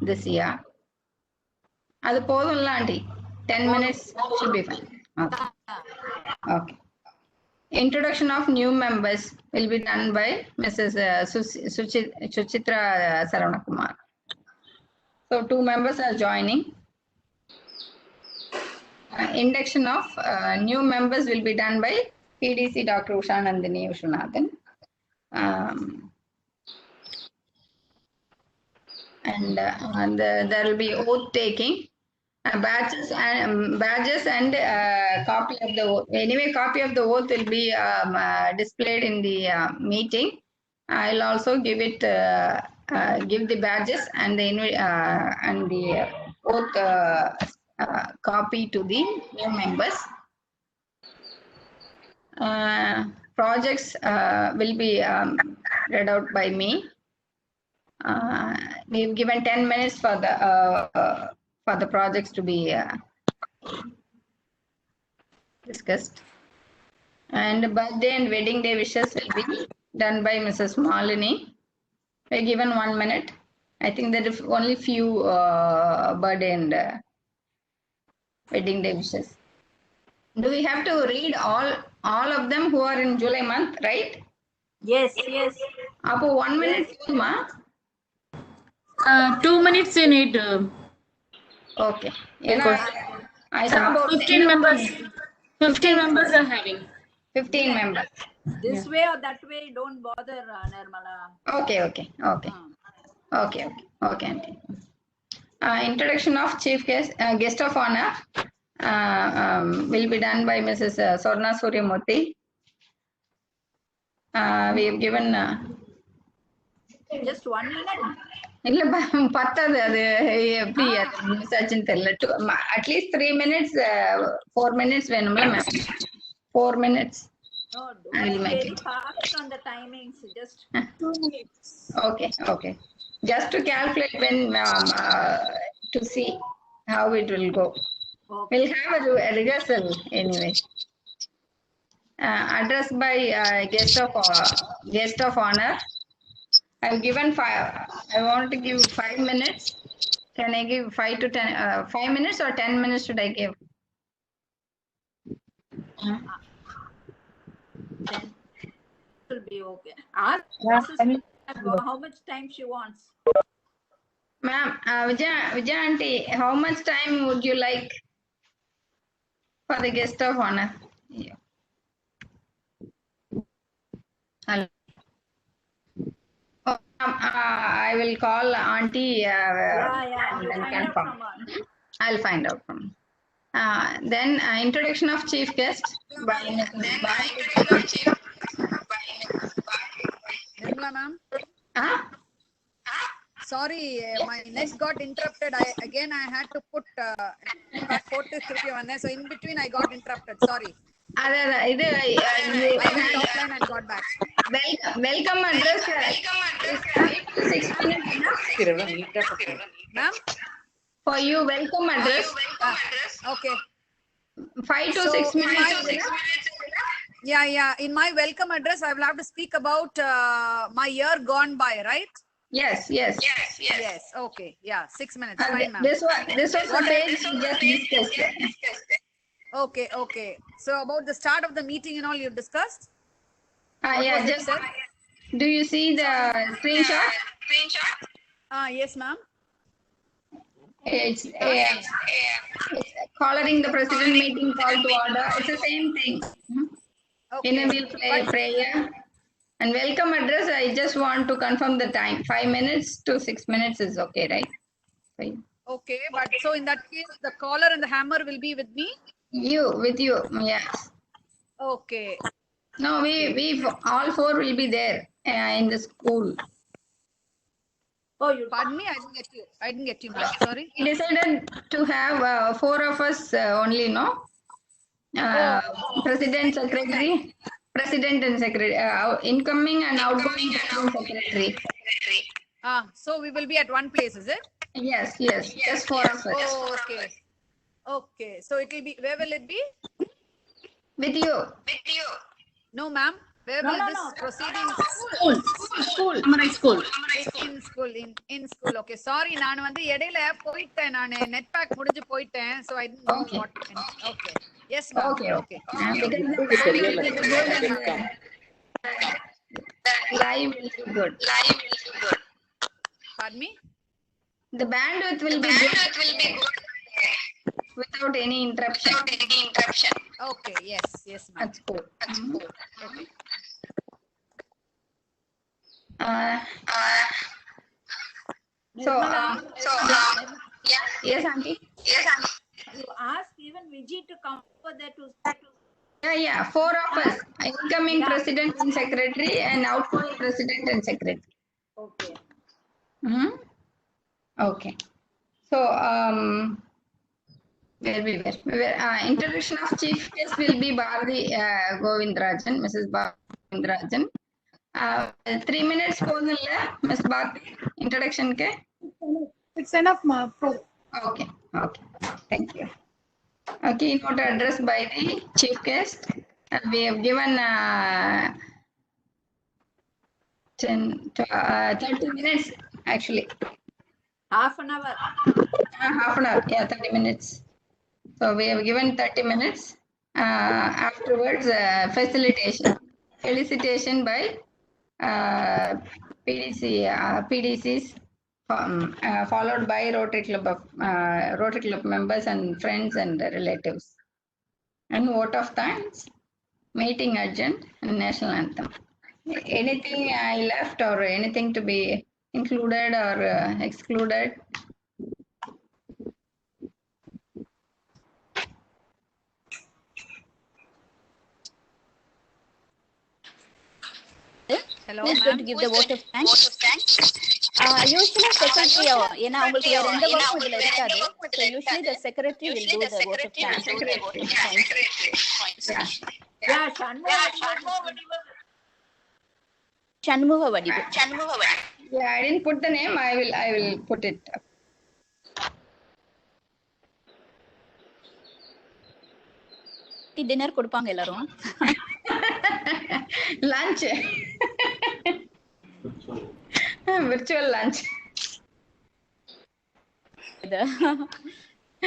this year. அது போதும்ல aunty? 10 minutes should be fine. Okay. Introduction of new members will be done by Mrs. Suchitra Saravakumar. So 2 members are joining. Induction of new members will be done by PDC Dr. Usha Nandini Vishwanathan. And there will be oath taking, badges and copy of the oath. Anyway, copy of the oath will be displayed in the meeting. I'll also give the badges and the oath copy to the new members. Projects will be read out by me. We've given 10 minutes for the projects to be discussed. And birthday and wedding day wishes will be done by Mrs. Malini. We're given 1 minute. I think there are only few birthday and wedding day wishes. Do we have to read all of them who are in July month, right? Yes. Appo 1 minute ma? 2 minutes you need. Okay. I saw about 15 members. 15 members are having. 15 members. This way or that way, don't bother, Nirmala. Okay. Aunty. Introduction of chief guest of honor will be done by Mrs. Sorna Suryamurthy. We have given just 1 minute. இல்ல பத்தாது, அது எப்படி miss ஆச்சுன்னு தெரியல. At least 3 minutes 4 minutes வேணும்ல ma'am? 4 minutes. No, don't be very fast on the timings. Just 2 minutes. Okay. Just to calculate when to see how it will go. We'll have a rehearsal anyway. Addressed by guest of honor. I've given 5. I want to give 5 minutes. Can I give 5 to 10? 5 minutes or 10 minutes should I give? 10 will be okay. Ask Yeah, Mrs. how much time she wants. Ma'am, Vijay auntie, how much time would you like for the guest of honor? Yeah. Hello. Oh, I will call auntie and then Find out confirm. from her. I'll find out from. Then introduction of chief guest by Mrs. Bharat. Nirmala ma'am. Huh? Sorry, my net got interrupted. I had to put so in between I got interrupted. Sorry. I went offline and got back. Welcome address. 6 minutes. Ma'am? For you, welcome address. Okay. 5 to 6 minutes. Yeah. In my welcome address, I will have to speak about my year gone by, right? Yes. Okay. Yeah, 6 minutes. Fine, ma'am. This was the page we just discussed. Okay. So about the start of the meeting and all you discussed? Yeah, just do you see the screenshot? Yes, ma'am. It's collaring the president meeting call to order. It's the same thing. Enable prayer and welcome address. I just want to confirm the time. 5 minutes to 6 minutes is okay, right? Fine. Okay, but so in that case, the collar and the hammer will be with me? With you, yes. Okay. No, we all 4 will be there in the school. Oh, you pardon me? I didn't get you, ma'am. Sorry. We decided to have 4 of us only, no? President and secretary, incoming and outgoing secretary. So we will be at one place, is it? Yes, just 4 of us. Oh, okay. So it will be, where will it be? With you. No, ma'am. Where will this proceedings? School. Summarize school. In school. Okay. Sorry, நான் வந்து இடையில போயிட்டேன். நான் net pack முடிஞ்சு போயிட்டேன். So I didn't know what. Okay. Yes, ma'am. Okay. Live will be good. Pardon me? The bandwidth will be good. Without any interruption. Okay. Yes, ma'am. That's good. Okay. Yes, auntie. You ask even Vijay to come over there to. Yeah. 4 of us. Incoming president and secretary and outgoing president and secretary. Okay. Okay. So, where we were. Introduction of chief guest will be Bharati Govindrajan, Mrs. Govindrajan. 3 minutes pogalla, Ms. Bharati. Introduction ke? It's enough, ma. Okay. Thank you. Keynote address by the chief guest. We have given 30 minutes actually. Half an hour. Yeah, 30 minutes. So we have given 30 minutes. Afterwards, felicitation by PDCs, followed by Rotary Club members and friends and relatives. And vote of thanks, meeting urgent, and national anthem. Anything I left or anything to be included or excluded? Hello, who is going to give the vote of thanks? Usually secretary, ஏன்னா உங்களுக்கு வேற எந்த work இதுல இருக்காது. So usually the secretary will do the vote of thanks. Yeah, Shanmuga Vadivu. Yeah, I didn't put the name. I will put it up. Dinner கொடுப்பாங்க எல்லாரும். Lunch. Virtual lunch.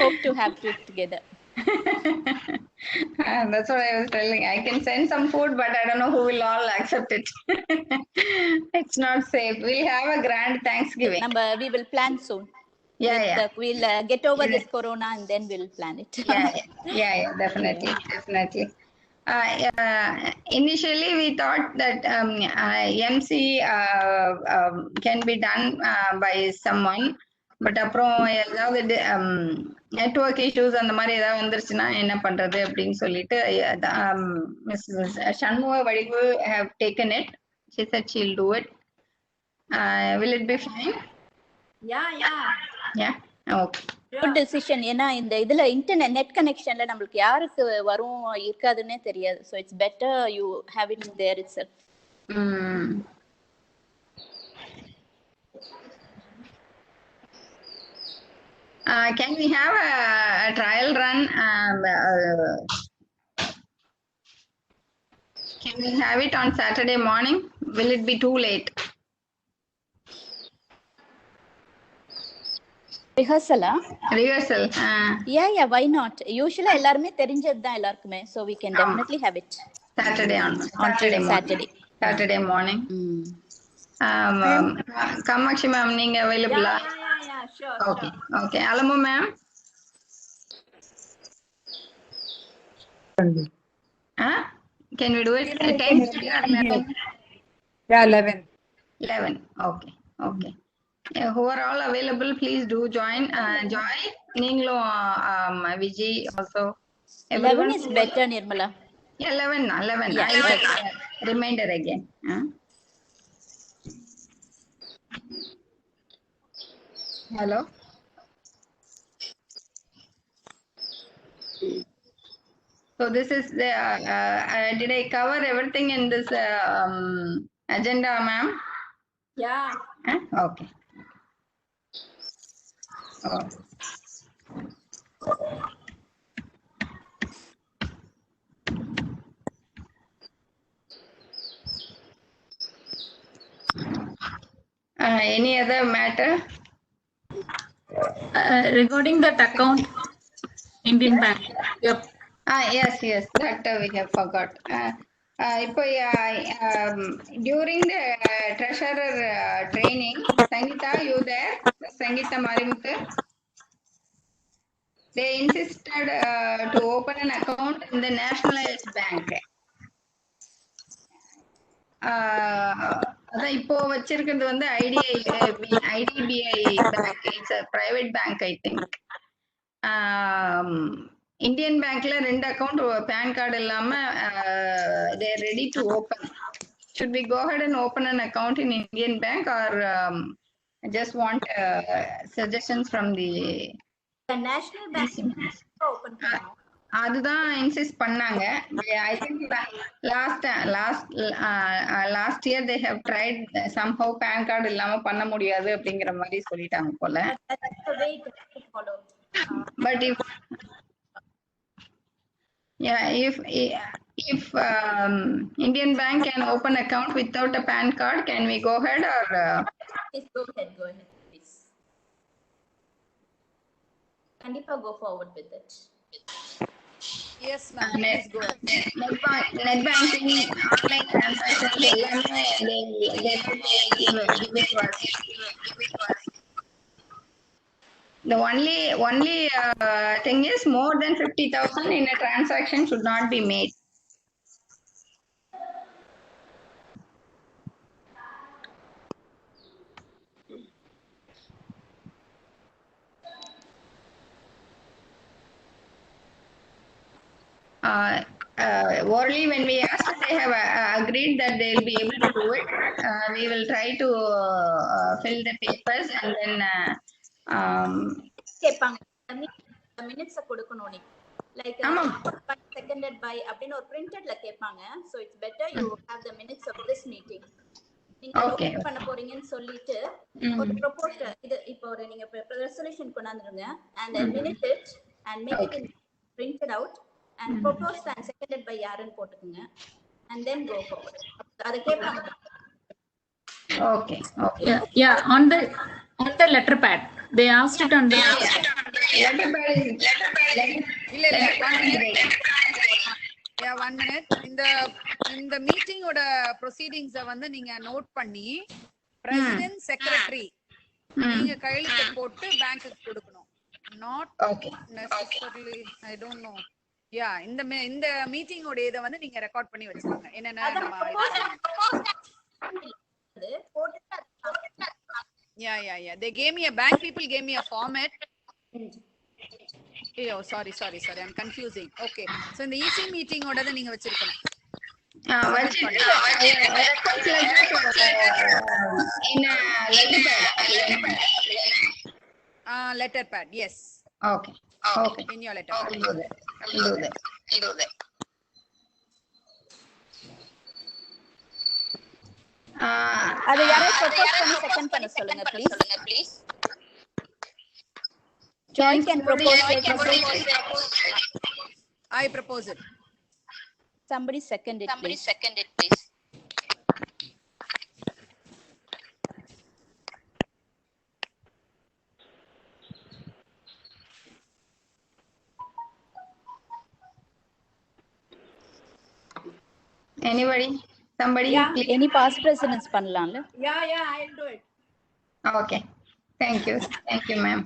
Hope to have it together. That's what I was telling. I can send some food, but I don't know who will all accept it. It's not safe. We'll have a grand Thanksgiving. We will plan soon. Yeah. We'll get over this corona and then we'll plan it. Yeah, definitely, definitely. Initially, we thought that MC can be done by someone, but அப்புறம் ஏதாவது network issues அந்த மாதிரி ஏதாவது வந்துருச்சுன்னா என்ன பண்றது அப்படின்னு சொல்லிட்டு miss Shanmuga Vadivu have taken it. She said she'll do it. Will it be fine? Yeah. Okay. Good decision. ஏன்னா இந்த இதுல இன்டர்நெட் நெட் கனெக்ஷன்ல நமக்கு யாருக்கு வரும் இருக்காதுன்னே தெரியாது. So it's better you have it there itself. Can we have a trial run? Can we have it on Saturday morning? Will it be too late? Rehearsal. Yeah, why not? Usually எல்லாருமே தெரிஞ்சதுதான் எல்லாருக்குமே. So we can definitely have it. Saturday morning. Kamakshi ma'am, நீங்க available? Yeah, sure. Okay. Alamu ma'am? Can we do it 10 or 11? Yeah, 11. 11. Okay. Who are all available, please do join. Joy, Ninglo, Vijay also. 11 is better, Nirmala. Yeah, 11. Yeah, I will reminder again. Hello. So this is the. Did I cover everything in this agenda, ma'am? Yeah. Okay. Any other matter? Regarding that account, Indian Bank. Yep. Yes, that we have forgot. During the treasurer training, Sangeeta, you there? Sangeeta Marimuthu? They insisted to open an account in the nationalized bank. அதான் இப்போ வச்சிருக்கிறது வந்து IDBI bank. It's a private bank, I think. Indian bankல 2 account PAN card இல்லாம they are ready to open. Should we go ahead and open an account in Indian bank, or just want suggestions from the national bank open பண்ணனும். அதுதான் insist பண்ணாங்க. I think last year they have tried somehow PAN card இல்லாம பண்ண முடியாது அப்படிங்கிற மாதிரி சொல்லிட்டாங்க போல. That's the way to follow. But if Indian bank can open account without a PAN card, can we go ahead, or? Yes, go ahead, please. Kandipa go forward with it. Yes, ma'am. Please go ahead. Net banking, online transactions, they give it to us. The only thing is more than 50,000 in a transaction should not be made. Orally, when we asked, they have agreed that they will be able to do it. We will try to fill the papers and then. கேட்பாங்க minutes கொடுக்கணும் நீ like seconded by அப்படின ஒரு printed ல கேட்பாங்க. So it's better you have the minutes of this meeting. நீங்க open பண்ண போறீங்கன்னு சொல்லிட்டு ஒரு ப்ரோபோசல் இது இப்போ ஒரு நீங்க resolution கொண்டாந்துருங்க and minute it and make it printed out and proposed and seconded by யாருன்னு போட்டுக்குங்க and then go forward. அதை கேட்பாங்க. Okay. Okay. Yeah. On the letter pad, they asked it on the letter pad is Yeah, 1 minute. இந்த மீட்டிங்கோட ப்ரொசீடிங்ஸை வந்து நீங்க note பண்ணி president secretary நீங்க கையெழுத்து போட்டு பேங்க்குக்கு கொடுக்கணும். Not necessarily, I don't know. Yeah, இந்த மீட்டிங்கோட இதை வந்து நீங்க ரெக்கார்ட் பண்ணி வச்சிருங்க. என்னன்னா yeah. They gave me bank people gave me a format. Oh, sorry. I'm confusing. Okay. So in the EC meeting order நீங்க வச்சிருக்கணும். Letter pad. Yes. Okay. In your letter pad. I'll do that. அது யாரை propose பண்ணி second பண்ண சொல்லுங்க please. Joy can propose it. I propose it. Somebody second it, please. Anybody? Somebody? Yeah. Any past presidents பண்ணலாம்ல? Yeah, I'll do it. Okay. Thank you, ma'am.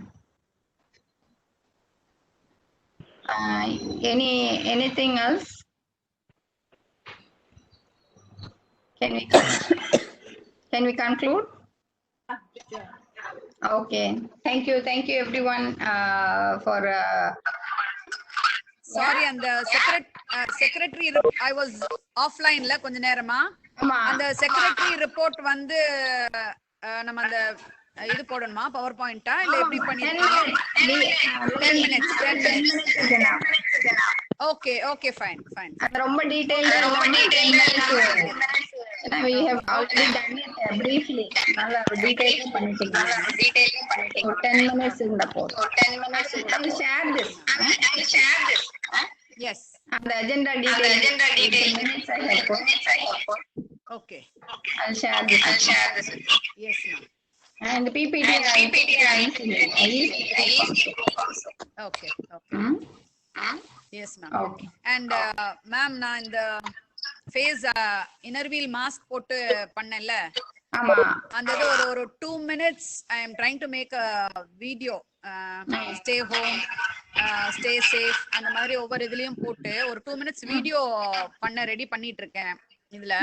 Anything else? Can we conclude? Sure. Okay. Thank you everyone for sorry, and the secretary I was offline la கொஞ்ச நேரமா. அந்த secretary report வந்து நம்ம அந்த இது போடணுமா PowerPoint இல்ல எப்படி பண்ணிருக்கீங்க? 10 minutes. Okay, fine. ரொம்ப டீடைலா we have already done it briefly. நல்லா டீடைலா பண்ணிட்டீங்க. 10 minutes இந்த போடு. 10 minutes. I'll share this. Yes. The agenda details. Minutes I have put. Okay. I'll share this. Yes, ma'am. And the PPT Okay. Yes, ma'am. Okay. And ma'am, na in the face inner wheel mask போட்டு பண்ணல. ஆமா. அந்த ஒரு 2 minutes I am trying to make a video. Stay home, stay safe அந்த மாதிரி ஒவ்வொரு இதுலயும் போட்டு ஒரு 2 minutes வீடியோ பண்ண ரெடி பண்ணிட்டு இருக்கேன். இதுல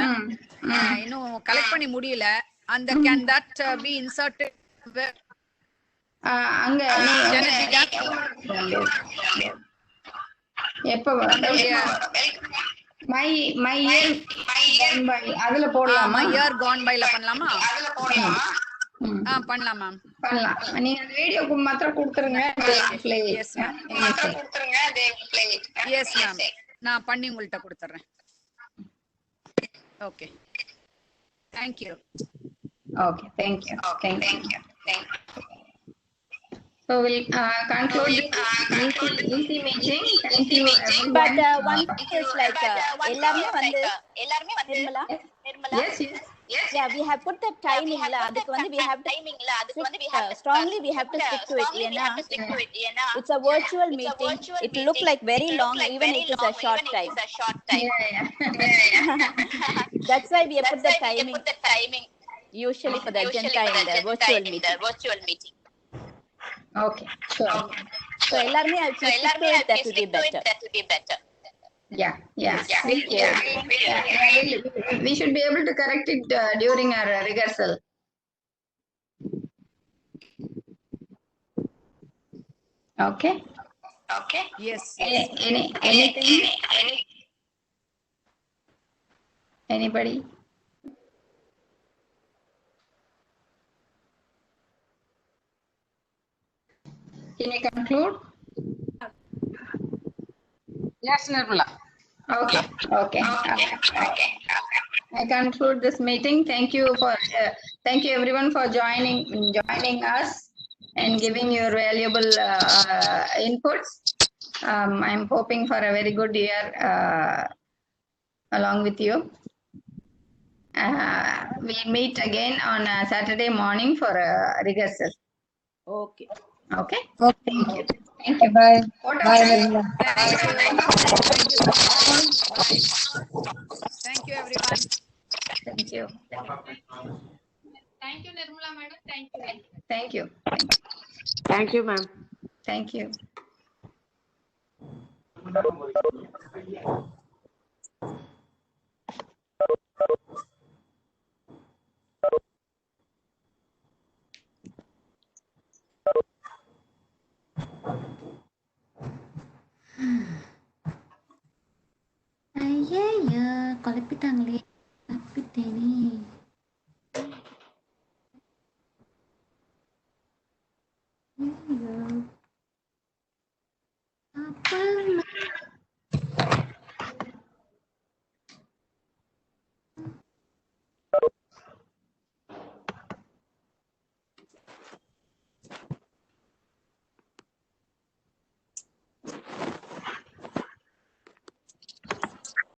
இன்னும் கலெக்ட் பண்ணி முடியல. And can that be inserted அங்க எப்ப my year gone by அதுல போடலாமா? my year gone by ல பண்ணலாமா? பண்ணலாம் மேம். பண்ணலாம். நீங்க அந்த வீடியோக்கு மாத்திரம் கொடுத்துருங்க. Yes ma'am. Yes ma'am. நான் பண்ணி உங்கள்ட்ட கொடுத்துறேன். Okay. Thank you. Okay, thank you. So we'll conclude EC meeting. Thank you everyone. But one thing is like எல்லாமே வந்து Nirmala. Yes. Yeah, we have put the timing la. அதுக்கு வந்து we have strongly we have to stick to it. It's a virtual meeting. It will look like very long even if it's a short time. Yeah. That's why we have put the timing. Usually for the agenda in the virtual meeting. Okay, sure. So எல்லாருமே I stick to it, that will be better. Yeah. We should be able to correct it during our rehearsal. Okay. Yes. Anything? Anybody? Can you conclude? Yes, Nirmala. Okay. I conclude this meeting. Thank you everyone for joining us and giving your valuable inputs. I'm hoping for a very good year along with you. We'll meet again on Saturday morning for rehearsal. Okay. Okay? Okay. Thank you. Thank you. Bye. Photo Bye, please. Nirmala. Thank you. Thank you so much. Bye. Thank you, everyone. Thank you. Thank you, Nirmala madam. Thank you. Thank you. Thank you, ma'am. Thank you. ஐயா குழப்பிட்டாங்களே தப்பிட்டேனே